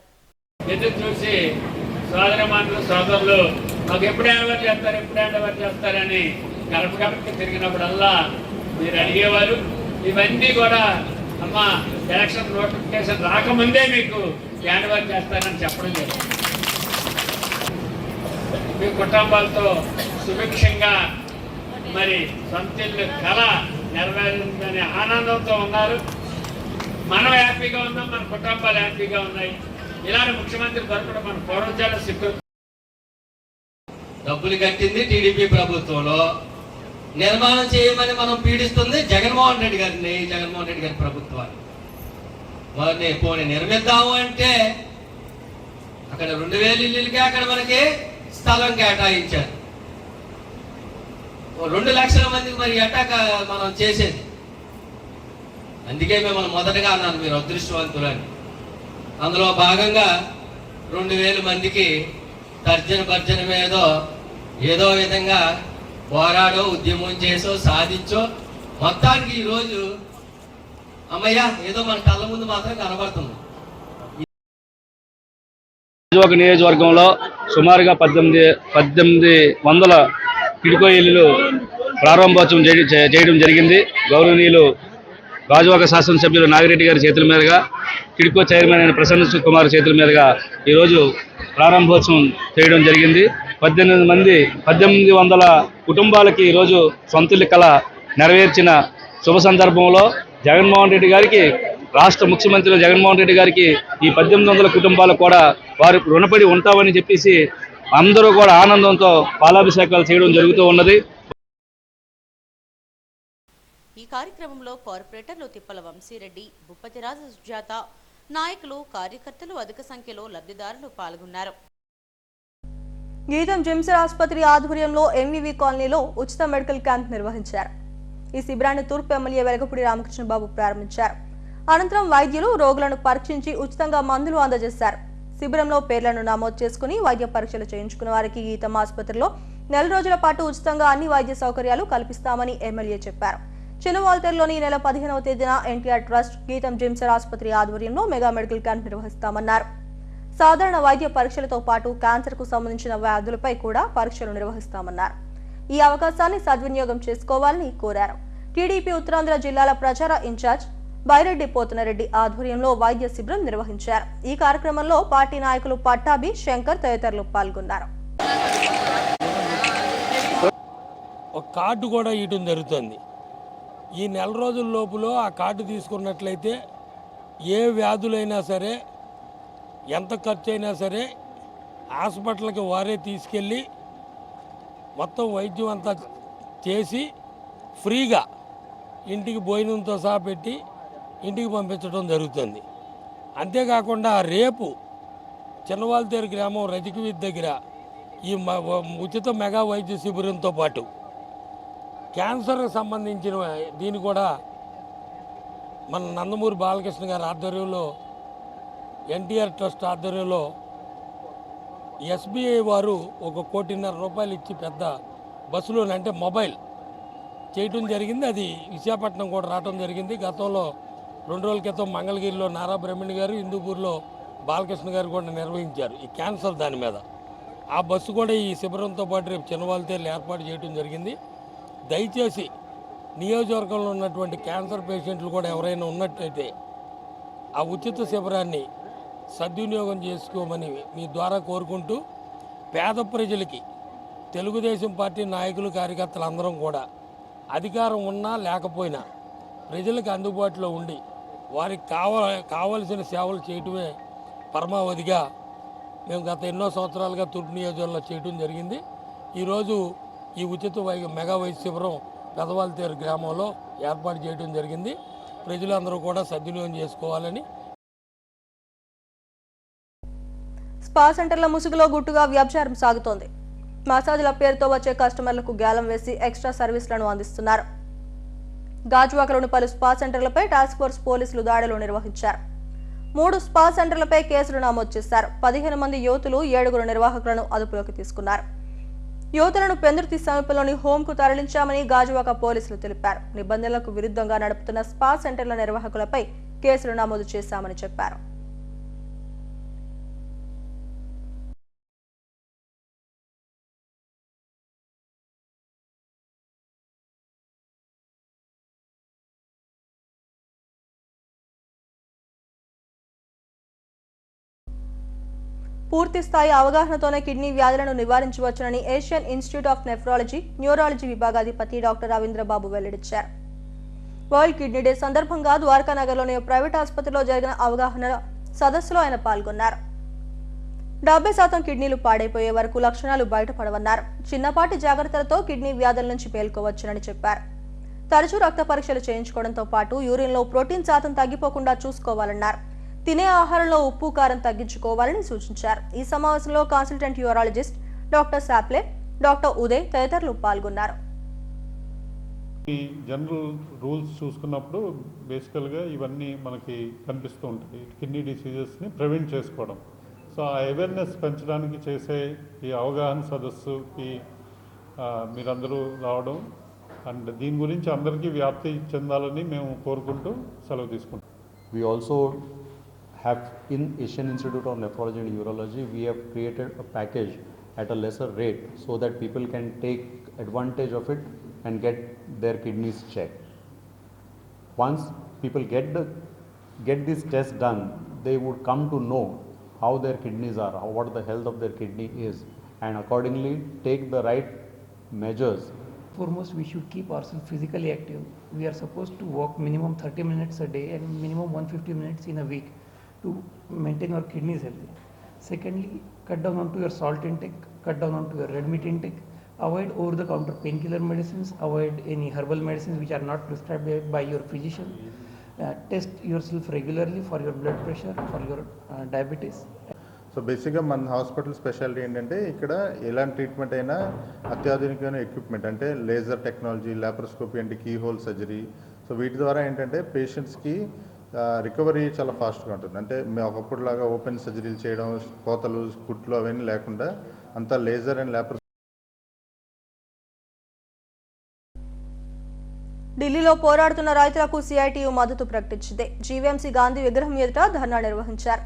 చేస్తారని గడప తిరిగినప్పుడల్లా మీరు అడిగేవారు. ఇవన్నీ కూడా అమ్మ ఎలక్షన్ నోటిఫికేషన్ రాకముందే మీకు హ్యాండ్ఓవర్ చేస్తారని చెప్పడం లేదు. మీ కుటుంబాలతో సుభిక్షంగా మరి సొంతిల్లు కళ నెరవేరిందనే ఆనందంతో ఉన్నారు. మనం హ్యాపీగా ఉన్నాం, మన కుటుంబాలు హ్యాపీగా ఉన్నాయి. ఇలాంటి ముఖ్యమంత్రి తరపున మన పూర్వజాల సిద్ధం డబ్బులు కట్టింది టీడీపీ ప్రభుత్వంలో, నిర్మాణం చేయమని మనం పీడిస్తుంది జగన్మోహన్ రెడ్డి గారిని, జగన్మోహన్ రెడ్డి గారి ప్రభుత్వాన్ని. వారిని పోనీ నిర్మిద్దాము అంటే అక్కడ 2,000 ఇల్లులకే అక్కడ మనకి స్థలం కేటాయించారు. 2 లక్షల మందికి మరి ఎట్టాక మనం చేసేది. అందుకే మిమ్మల్ని మొదటగా అన్నాను మీరు అదృష్టవంతులని. అందులో భాగంగా 2,000 మందికి తర్జన భర్జన మీదో ఏదో విధంగా పోరాడో ఉద్యమం చేసో సాధించో మొత్తానికి ఈరోజు అమ్మయ్య ఏదో మన కళ్ళ ముందు మాత్రం కనబడుతుంది. ఒక నియోజకవర్గంలో సుమారుగా 1800 టిడ్కో ఇల్లులు ప్రారంభోత్సవం చేయడం జరిగింది. గౌరవనీయులు గాజువాక శాసనసభ్యులు నాగిరెడ్డి గారి చేతుల మీదుగా, టిడ్కో చైర్మన్ అయిన ప్రసన్న కుమార్ చేతుల మీదుగా ఈరోజు ప్రారంభోత్సవం చేయడం జరిగింది. 1800 కుటుంబాలకి ఈరోజు సొంతిల్లు కళ నెరవేర్చిన శుభ సందర్భంలో జగన్మోహన్ రెడ్డి గారికి, రాష్ట్ర ముఖ్యమంత్రి జగన్మోహన్ రెడ్డి గారికి ఈ 1800 కుటుంబాలు కూడా వారు రుణపడి ఉంటామని చెప్పేసి అందరూ కూడా ఆనందంతో పాలాభిషేకాలు చేయడం జరుగుతూ ఉన్నది. ఈ కార్యక్రమంలో కార్పొరేటర్లు తిప్పల వంశీరెడ్డి, భూపతిరాజు సుజాత, నాయకులు, కార్యకర్తలు అధిక సంఖ్యలో లబ్ధిదారులు పాల్గొన్నారు. గీతం జిమ్స్ ఆసుపత్రి ఆధ్వర్యంలో ఎంవివి కాలనీలో ఉచిత మెడికల్ క్యాంప్ నిర్వహించారు. ఈ శిబిరాన్ని తూర్పు ఎమ్మెల్యే వెలగపూడి రామకృష్ణబాబు ప్రారంభించారు. అనంతరం వైద్యులు రోగులను పరీక్షించి ఉచితంగా మందులు అందజేశారు. శిబిరంలో పేర్లను నమోదు చేసుకుని వైద్య పరీక్షలు చేయించుకున్న వారికి గీతం ఆసుపత్రిలో 4 రోజుల పాటు ఉచితంగా అన్ని వైద్య సౌకర్యాలు కల్పిస్తామని ఎమ్మెల్యే చెప్పారు. చిన్నవాల్తేరులోని ఈ నెల 15వ తేదీన ఎన్టీఆర్ ట్రస్ట్ గీతం జిమ్స్ ఆసుపత్రి ఆధ్వర్యంలో మెగా మెడికల్ క్యాంప్ నిర్వహిస్తామన్నారు. సాధారణ వైద్య పరీక్షలతో పాటు క్యాన్సర్కు సంబంధించిన వ్యాధులపై కూడా పరీక్షలు నిర్వహిస్తామన్నారు. ఈ అవకాశాన్ని సద్వినియోగం చేసుకోవాలని కోరారు. టీడీపీ ఉత్తరాంధ్ర జిల్లాల ప్రచార ఇన్ఛార్జ్ బైరెడ్డి పోతనరెడ్డి ఆధ్వర్యంలో వైద్య శిబిరం నిర్వహించారు. ఈ కార్యక్రమంలో పార్టీ నాయకులు పట్టాభి, శంకర్ తదితరులు పాల్గొన్నారు. ఒక కార్డు కూడా ఇవ్వడం జరుగుతుంది. ఈ 4 రోజుల లోపల ఆ కార్డు తీసుకున్నట్లయితే ఏ వ్యాధులైనా సరే, ఎంత ఖర్చు అయినా సరే హాస్పిటల్కి వారే తీసుకెళ్ళి మొత్తం వైద్యం అంతా చేసి ఫ్రీగా ఇంటికి భోజనంతో సహా పెట్టి ఇంటికి పంపించడం జరుగుతుంది. అంతేకాకుండా రేపు చిన్నవాల్తేరు గ్రామం రజికవీధి దగ్గర ఈ ఉచిత మెగా వైద్య శిబిరంతో పాటు క్యాన్సర్కి సంబంధించిన దీన్ని కూడా మన నందమూరి బాలకృష్ణ గారి ఆధ్వర్యంలో, ఎన్టీఆర్ ట్రస్ట్ ఆధ్వర్యంలో ఎస్బీఐ వారు 1,50,00,000 రూపాయలు ఇచ్చి పెద్ద బస్సులోనే అంటే మొబైల్ చేయటం జరిగింది. అది విశాఖపట్నం కూడా రావడం జరిగింది. గతంలో 2 రోజుల క్రితం మంగళగిరిలో నారా బ్రహ్మణి గారు, హిందూపూర్లో బాలకృష్ణ గారు కూడా నిర్వహించారు ఈ క్యాన్సర్ దాని మీద. ఆ బస్సు కూడా ఈ శిబిరంతో పాటు రేపు చిన్నవాల్తేరులో ఏర్పాటు చేయడం జరిగింది. దయచేసి నియోజకవర్గంలో ఉన్నటువంటి క్యాన్సర్ పేషెంట్లు కూడా ఎవరైనా ఉన్నట్టయితే ఆ ఉచిత శిబిరాన్ని సద్వినియోగం చేసుకోమని మీ ద్వారా కోరుకుంటూ, పేద ప్రజలకి తెలుగుదేశం పార్టీ నాయకులు, కార్యకర్తలు అందరం కూడా అధికారం ఉన్నా లేకపోయినా ప్రజలకు అందుబాటులో ఉండి వారికి కావలసిన సేవలు చేయటమే పరమావధిగా మేము గత ఎన్నో సంవత్సరాలుగా తూర్పు నియోజకవర్గంలో చేయడం జరిగింది. ఈరోజు ఈ ఉచిత మెగా వైద్య శిబిరం పెదవాల్తేరు గ్రామంలో ఏర్పాటు చేయడం జరిగింది. ప్రజలందరూ కూడా సద్వినియోగం చేసుకోవాలని. స్పా సెంటర్ల ముసుగులో గుట్టుగా వ్యభిచారం సాగుతోంది. మసాజ్ల పేరుతో వచ్చే కస్టమర్లకు గ్యాలం వేసి ఎక్స్ట్రా సర్వీసులను అందిస్తున్నారు. గాజువాకలోని పలు స్పా సెంటర్లపై టాస్క్ ఫోర్స్ పోలీసులు దాడులు నిర్వహించారు. 3 స్పా సెంటర్లపై కేసులు నమోదు చేశారు. 15 మంది యువతులు 7 నిర్వాహకులను అదుపులోకి తీసుకున్నారు. యువతులను పెందుర్తి సమీపంలోని హోంకు తరలించామని గాజువాక పోలీసులు తెలిపారు. నిబంధనలకు విరుద్ధంగా నడుపుతున్న స్పా సెంటర్ల నిర్వాహకులపై కేసులు నమోదు చేశామని చెప్పారు. పూర్తి స్థాయి అవగాహనతోనే కిడ్నీ వ్యాధులను నివారించవచ్చునని Asian institute of nephrology neurology విభాగాధిపతి డాక్టర్ రవీంద్రబాబు వెల్లడించారు. వరల్డ్ కిడ్నీ డే సందర్భంగా ద్వారకా నగర్లోని ప్రైవేట్ ఆసుపత్రిలో జరిగిన అవగాహన సదస్సులో ఆయన పాల్గొన్నారు. 70% కిడ్నీలు పాడైపోయే వరకు లక్షణాలు బయటపడవన్నారు. చిన్నపాటి జాగ్రత్తలతో కిడ్నీ వ్యాధుల నుంచి పేలుకోవచ్చునని చెప్పారు. తరచూ రక్త పరీక్షలు చేయించుకోవడంతో పాటు యూరిన్లో ప్రోటీన్ శాతం తగ్గిపోకుండా చూసుకోవాలన్నారు. తినే ఆహారంలో ఉప్పు కారం తగ్గించుకోవాలని సూచించారు. ఈ సమావేశంలో consultant urologist doctor Saple, doctor Uday తదితరులు పాల్గొన్నారు. ఈ జనరల్ రూల్స్ చూసుకున్నప్పుడు బేసికల్గా ఇవన్నీ మనకి కనిపిస్తూ ఉంటాయి. కిడ్నీ డిసీజెస్ని ప్రివెంట్ చేసుకోవడం. సో ఆ అవేర్నెస్ పెంచడానికి చేసే ఈ అవగాహన సదస్సుకి మీరందరూ రావడం అండ్ దీని గురించి అందరికీ వ్యాప్తి చెందాలని మేము కోరుకుంటూ సెలవు తీసుకుంటాం. We also have in Asian Institute of Nephrology and Urology, we have created a package at a lesser rate so that people can take advantage of it and get their kidneys checked. Once people get this test done, they would come to know how their kidneys are, what the health of their kidney is, and accordingly take the right measures. Foremost, we should keep ourselves physically active. We are supposed to walk minimum 30 minutes a day and minimum 150 minutes in a week to maintain our kidneys healthy. Secondly, cut down onto your salt intake, cut down onto your red meat intake, avoid over-the-counter painkiller medicines, avoid any herbal medicines which are not prescribed by your physician. Test yourself regularly for your blood pressure, for your diabetes. So బేసిక్గా మన hospital speciality ఏంటంటే ఇక్కడ ఎలాంటి treatment అయినా అత్యాధునికమైన equipment అంటే laser technology, laparoscopy అంటే key hole surgery. So వీటి ద్వారా ఏంటంటే పేషెంట్స్కి రికవరీ చాలా ఫాస్ట్గా ఉంటుంది. అంటే మేము ఒకప్పుడులాగా ఓపెన్ సర్జరీలు చేయడం, కోతలు, కుట్లు అవన్నీ లేకుండా అంతా లేజర్ అండ్ లాప్రోస్కోపీ. ఢిల్లీలో పోరాడుతున్న రైతులకు సిఐటియు మద్దతు ప్రకటించింది. జీవీఎంసీ గాంధీ విగ్రహం ఎదుట ధర్నా నిర్వహించారు.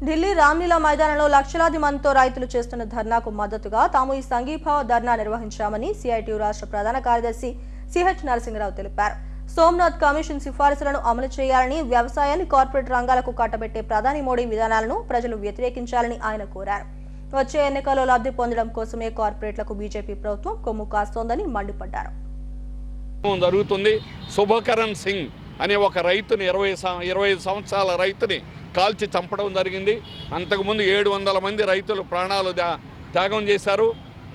ఢిల్లీ రామ్లీలా మైదానంలో లక్షలాది మందితో రైతులు చేస్తున్న ధర్నాకు మద్దతుగా తాము ఈ సంఘీభావ ధర్నా నిర్వహించామని సిఐటియు రాష్ట్ర ప్రధాన కార్యదర్శి సిహెచ్ నరసింహరావు తెలిపారు. సోమనాథ్ కమిషన్ సిఫారసులను అమలు చేయాలని, వ్యవసాయాన్ని కార్పొరేట్ రంగాలకు కట్టబెట్టే ప్రధాని మోడీ విధానాలను ప్రజలు వ్యతిరేకించాలని ఆయన కోరారు. వచ్చే ఎన్నికల్లో లబ్ధి పొందడం కోసమే కార్పొరేట్లకు బీజేపీ ప్రభుత్వం కొమ్ము కాస్తోందని మండిపడ్డారు. జరుగుతుంది. శుభకరణ్ సింగ్ అనే ఒక రైతుని 25 సంవత్సరాల రైతుని కాల్చి చంపడం జరిగింది. అంతకుముందు 700 మంది రైతులు ప్రాణాలు త్యాగం చేశారు.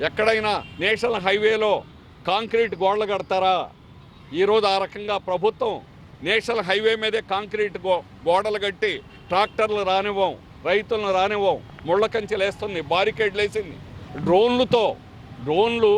ఎక్కడైనా నేషనల్ హైవేలో కాంక్రీట్ గోడలు కడతారా? ఈరోజు ఆ రకంగా ప్రభుత్వం నేషనల్ హైవే మీదే కాంక్రీట్ గోడలు కట్టి ట్రాక్టర్లు రానివ్వం, రైతులను రానివ్వం, ముళ్ళ కంచెలు వేస్తుంది, బారికేడ్లు వేసింది. డ్రోన్లు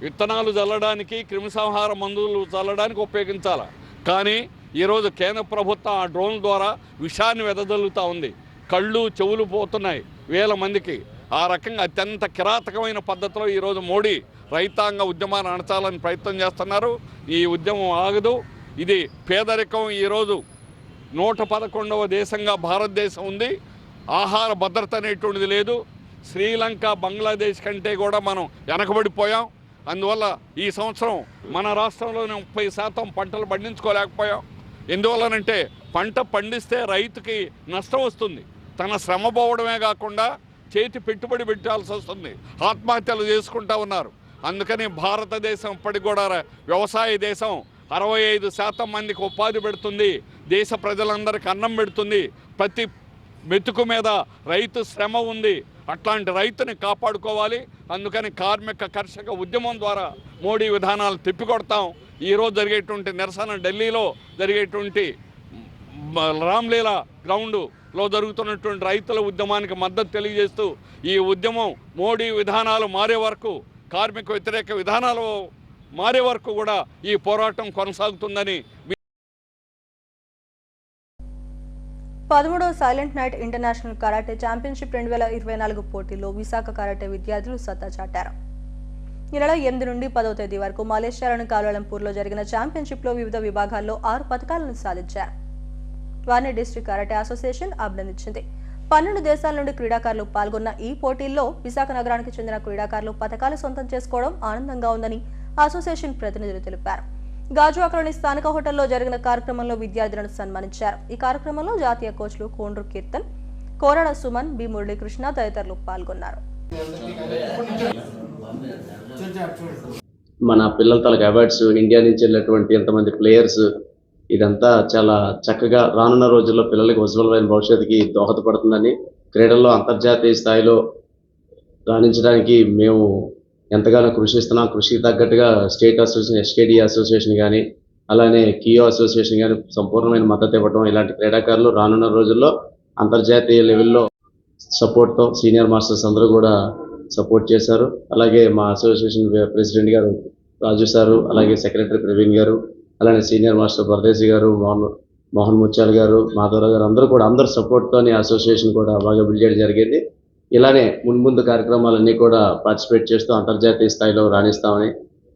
విత్తనాలు చల్లడానికి, క్రిమిసంహార మందులు చల్లడానికి ఉపయోగించాలి. కానీ ఈరోజు కేంద్ర ప్రభుత్వం ఆ డ్రోన్ ద్వారా విషాన్ని వెదజల్లుతూ ఉంది. కళ్ళు చెవులు పోతున్నాయి వేల మందికి. ఆ రకంగా అత్యంత కిరాతకమైన పద్ధతిలో ఈరోజు మోడీ రైతాంగ ఉద్యమాన్ని అణచాలని ప్రయత్నం చేస్తున్నారు. ఈ ఉద్యమం ఆగదు. ఇది పేదరికం. ఈరోజు 111వ దేశంగా భారతదేశం ఉంది. ఆహార భద్రత అనేటువంటిది లేదు. శ్రీలంక, బంగ్లాదేశ్ కంటే కూడా మనం వెనకబడిపోయాం. అందువల్ల ఈ సంవత్సరం మన రాష్ట్రంలోనే 30% పంటలు పండించుకోలేకపోయాం. ఎందువల్లనంటే పంట పండిస్తే రైతుకి నష్టం వస్తుంది. తన శ్రమ పోవడమే కాకుండా చేతి పెట్టుబడి పెట్టాల్సి వస్తుంది. ఆత్మహత్యలు చేసుకుంటూ ఉన్నారు. అందుకని భారతదేశం ఇప్పటికి కూడా వ్యవసాయ దేశం. 65% మందికి ఉపాధి పెడుతుంది, దేశ ప్రజలందరికీ అన్నం పెడుతుంది. ప్రతి మెతుకు మీద రైతు శ్రమ ఉంది. అట్లాంటి రైతుని కాపాడుకోవాలి. అందుకని కార్మిక కర్షక ఉద్యమం ద్వారా మోడీ విధానాలు తిప్పికొడతాం. ఈరోజు జరిగేటువంటి నిరసన ఢిల్లీలో జరిగేటువంటి రామ్లీలా గ్రౌండ్లో జరుగుతున్నటువంటి రైతుల ఉద్యమానికి మద్దతు తెలియజేస్తూ ఈ ఉద్యమం మోడీ విధానాలు మారే వరకు, కార్మిక వ్యతిరేక విధానాలు మారే వరకు కూడా ఈ పోరాటం కొనసాగుతుందని 13వ silent night international karate championship 2024 పోటీలో విశాఖ కరాటే విద్యార్థులు సత్తా చాటారు. ఈ నెల 8 నుండి 10వ తేదీ వరకు మలేషియాలోని కౌలాలంపూర్లో జరిగిన ఛాంపియన్షిప్లో వివిధ విభాగాల్లో 6 పతకాలను సాధించారు. వారిని డిస్ట్రిక్ట్ కరాటే అసోసియేషన్ అభినందించింది. 12 దేశాల నుండి క్రీడాకారులు పాల్గొన్న ఈ పోటీల్లో విశాఖ నగరానికి చెందిన క్రీడాకారులు పతకాలు సొంతం చేసుకోవడం ఆనందంగా ఉందని అసోసియేషన్ ప్రతినిధులు తెలిపారు. గాజువాకలోని స్థానిక హోటల్లో జరిగిన కార్యక్రమంలో విద్యార్థులను సన్మానించారు. ఈ కార్యక్రమంలో జాతీయ కోచ్లు కోండ్రు కీర్తన్, కోరాడ సుమన్, బి మురళీకృష్ణ తదితరులు పాల్గొన్నారు. మన పిల్లల తాలూకు అవార్డ్స్, ఇండియా నుంచి వెళ్ళినటువంటి ఎంతమంది ప్లేయర్స్, ఇదంతా చాలా చక్కగా రానున్న రోజుల్లో పిల్లలకి ఉజ్వలమైన భవిష్యత్తుకి దోహదపడుతుందని, క్రీడల్లో అంతర్జాతీయ స్థాయిలో రాణించడానికి మేము ఎంతగానో కృషిస్తున్నాం. కృషికి తగ్గట్టుగా స్టేట్ అసోసియేషన్, ఎస్కేడి అసోసియేషన్ కానీ, అలానే కియో అసోసియేషన్ కానీ సంపూర్ణమైన మద్దతు ఇవ్వడం, ఇలాంటి క్రీడాకారులు రానున్న రోజుల్లో అంతర్జాతీయ లెవెల్లో సపోర్ట్తో సీనియర్ మాస్టర్స్ అందరూ కూడా సపోర్ట్ చేశారు. అలాగే మా అసోసియేషన్ ప్రెసిడెంట్ గారు రాజు సారు, అలాగే సెక్రటరీ ప్రవీణ్ గారు, అలానే సీనియర్ మాస్టర్ పరదేశీ గారు, మోహన్ ముత్యాల్ గారు, మాధవరావు గారు అందరూ కూడా అందరు సపోర్ట్తోని అసోసియేషన్ కూడా బాగా బిల్డ్ చేయడం జరిగింది. ఇలానే ముందు కార్యక్రమాలన్నీ కూడా పార్టిసిపేట్ చేస్తూ అంతర్జాతీయ స్థాయిలో రాణిస్తామని,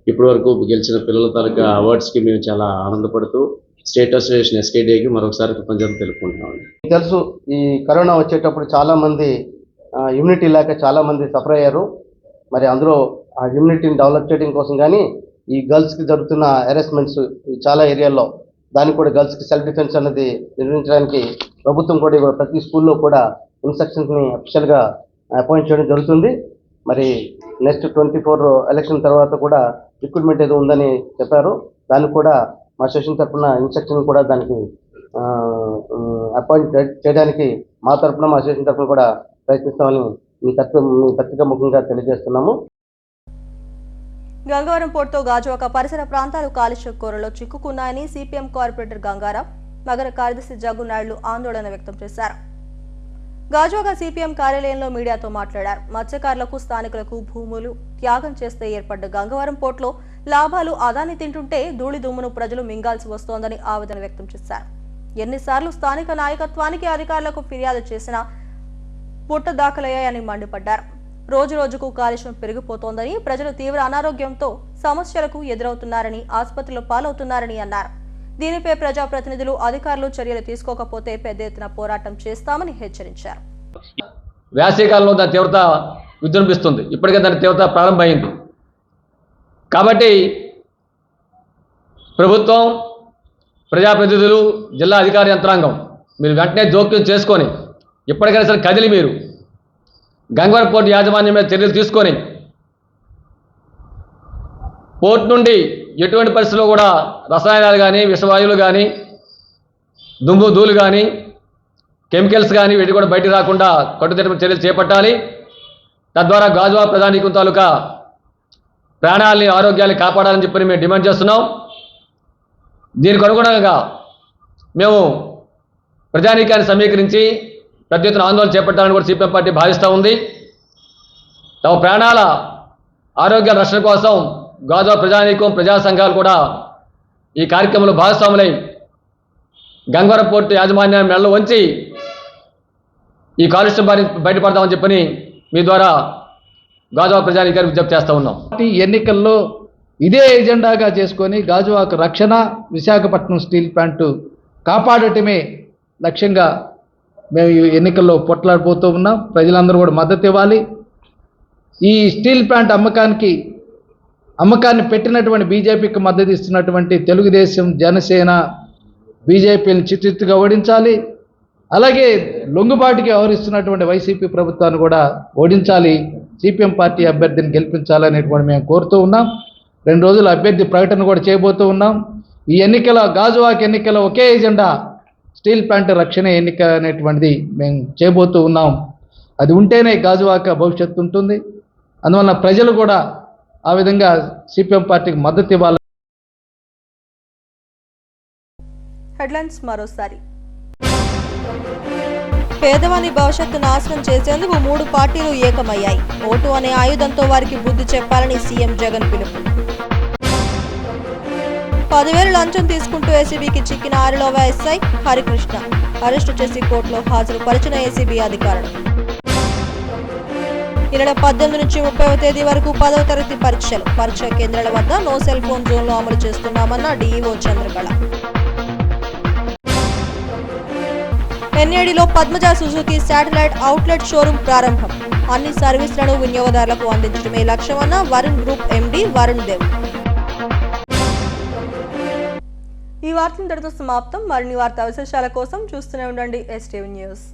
ఇప్పటి వరకు గెలిచిన పిల్లల తాలూకా అవార్డ్స్కి మేము చాలా ఆనందపడుతూ స్టేట్ అసోసియేషన్ ఎస్కేడీకి మరొకసారి కృతజ్ఞతలు తెలుపుకుంటున్నామండి. తెలుసు, ఈ కరోనా వచ్చేటప్పుడు చాలామంది ఇమ్యూనిటీ లేక చాలామంది సఫర్ అయ్యారు. మరి అందులో ఆ ఇమ్యూనిటీని డెవలప్ చేయడం కోసం కానీ ఈ గర్ల్స్కి జరుగుతున్న హెరాస్మెంట్స్ చాలా ఏరియాల్లో, దానికి కూడా గర్ల్స్కి సెల్ఫ్ డిఫెన్స్ అనేది నిర్వహించడానికి ప్రభుత్వం కూడా ప్రతి స్కూల్లో కూడా ఇన్స్ట్రక్షన్స్ని అఫీషియల్గా అపాయింట్ చేయడం జరుగుతుంది. మరి నెక్స్ట్ 24 ఎలక్షన్ తర్వాత కూడా రిక్రూట్మెంట్ ఏదో ఉందని చెప్పారు. దానికి కూడా మా అసోసియేషన్ తరఫున ఇన్స్ట్రక్షన్ కూడా దానికి అపాయింట్ చేయడానికి మా తరఫున, మా అసోసియేషన్ తరఫున కూడా ప్రయత్నిస్తామని మీ పత్రిక ముఖ్యంగా తెలియజేస్తున్నాము. గంగవరం పోర్టుతో గాజువాక పరిసర ప్రాంతాలు కాలుష్య కోరలో చిక్కుకున్నాయని సిపిఎం కార్పొరేటర్ గంగారాం, నగర కార్యదర్శి జగ్గునాయుడు ఆందోళన వ్యక్తం చేశారు. గాజువాక సిపిఎం కార్యాలయంలో మీడియాతో మాట్లాడారు. మత్స్యకారులకు, స్థానికులకు భూములు త్యాగం చేస్తే ఏర్పడ్డ గంగవరం పోర్టులో లాభాలు అదాని తింటుంటే ధూళి దుమ్మును ప్రజలు మింగాల్సి వస్తోందని ఆవేదన వ్యక్తం చేశారు. ఎన్నిసార్లు స్థానిక నాయకత్వానికి, అధికారులకు ఫిర్యాదు చేసినా పుట్ట దాఖలయ్యాయని మండిపడ్డారు. రోజు రోజుకు కాలుష్యం పెరిగిపోతోందని, ప్రజలు తీవ్ర అనారోగ్యంతో సమస్యలకు ఎదురవుతున్నారని, ఆసుపత్రులు పాలవుతున్నారని అన్నారు. దీనిపై ప్రజాప్రతినిధులు, అధికారులు చర్యలు తీసుకోకపోతే పెద్ద ఎత్తున పోరాటం చేస్తామని హెచ్చరించారు. వేసవికాలంలో దాని తీవ్రత విజృంభిస్తుంది. ఇప్పటికే దాని తీవ్రత ప్రారంభమైంది. కాబట్టి ప్రభుత్వం, ప్రజాప్రతినిధులు, జిల్లా అధికార యంత్రాంగం మీరు వెంటనే జోక్యం చేసుకొని ఇప్పటికైనా సరే కదిలి మీరు గంగవరం పోర్టు యాజమాన్యం మీద చర్యలు తీసుకొని పోర్టు నుండి ఎటువంటి పరిస్థితుల్లో కూడా రసాయనాలు కానీ, విషవాయువులు కానీ, దుమ్ము ధూళి కానీ, కెమికల్స్ కానీ వీటి కూడా బయటికి రాకుండా కట్టుదిట్టమైన చర్యలు చేపట్టాలి. తద్వారా గాజువాక ప్రజానీకం తాలూకా ప్రాణాలని, ఆరోగ్యాన్ని కాపాడాలని చెప్పి మేము డిమాండ్ చేస్తున్నాం. దీనికి అనుగుణంగా మేము ప్రజానీకాన్ని సమీకరించి పెద్ద ఎత్తున ఆందోళన చేపట్టాలని కూడా సిపిఎం పార్టీ భావిస్తూ ఉంది. తమ ప్రాణాల ఆరోగ్య రక్షణ కోసం గాజువాక ప్రజానీకం, ప్రజా సంఘాలు కూడా ఈ కార్యక్రమంలో భాగస్వాములై గంగవరం పోర్టు యాజమాన్యాన్ని మెడలో వంచి ఈ కాలుష్యం బారి బయటపడతామని చెప్పని మీ ద్వారా గాజువాక ప్రజానీకానికి విజ్ఞప్తి చేస్తూ ఉన్నాం. ఎన్నికల్లో ఇదే ఎజెండాగా చేసుకొని గాజువాక రక్షణ, విశాఖపట్నం స్టీల్ ప్లాంటు కాపాడటమే లక్ష్యంగా మేము ఈ ఎన్నికల్లో పొట్లాడిపోతూ ఉన్నాం. ప్రజలందరూ కూడా మద్దతు ఇవ్వాలి. ఈ స్టీల్ ప్లాంట్ అమ్మకాన్ని పెట్టినటువంటి బీజేపీకి మద్దతు ఇస్తున్నటువంటి తెలుగుదేశం, జనసేన, బీజేపీని చిత్తుగా ఓడించాలి. అలాగే లొంగుబాటుకి వ్యవహరిస్తున్నటువంటి వైసీపీ ప్రభుత్వాన్ని కూడా ఓడించాలి. సిపిఎం పార్టీ అభ్యర్థిని గెలిపించాలనేటువంటి మేము కోరుతూ ఉన్నాం. 2 రోజుల అభ్యర్థి ప్రకటన కూడా చేయబోతూ ఉన్నాం. ఈ ఎన్నికల గాజువాక ఎన్నికల ఒకే ఎజెండా స్టీల్ ప్లాంట్ రక్షణ ఎన్నిక అనేటువంటిది మేము చేయబోతూ ఉన్నాం. అది ఉంటేనే గాజువాక భవిష్యత్తు ఉంటుంది. అందువల్ల ప్రజలు కూడా ఆ విధంగా సిపిఎం పార్టీకి మద్దతు ఇవ్వాలి. హెడ్లైన్స్ మరోసారి. పేదవాని భవిష్యత్తు నాశనం చేసేందుకు 3 పార్టీలు ఏకమయ్యాయి. ఓటు అనే ఆయుధంతో వారికి బుద్ధి చెప్పాలని సీఎం జగన్ పిలుపు. 10,000 లంచం తీసుకుంటూ ఏసీబీకి చిక్కిన 6వ ఎస్ఐ హరికృష్ణ అరెస్టు చేసి కోర్టులో హాజరుపరిచిన ఏసీబీ అధికారులు. ఈ నెల 18 నుంచి 30వ తేదీ వరకు 10వ తరగతి పరీక్షలు. పరీక్షా కేంద్రాల వద్ద నో సెల్ ఫోన్ జోన్లో అమలు చేస్తున్నామన్న డీఈఓ చంద్రకళ. ఎన్ఏడిలో Padmaja Suzuki satellite outlet showroom ప్రారంభం. అన్ని సర్వీసులను వినియోగదారులకు అందించడమే లక్ష్యమన్న వరుణ్ గ్రూప్ ఎండీ వరుణ్ దేవ్. ఈ వార్తలు ఇంతటితో సమాప్తం. మరిన్ని వార్తా విశేషాల కోసం చూస్తూనే ఉండండి STV న్యూస్.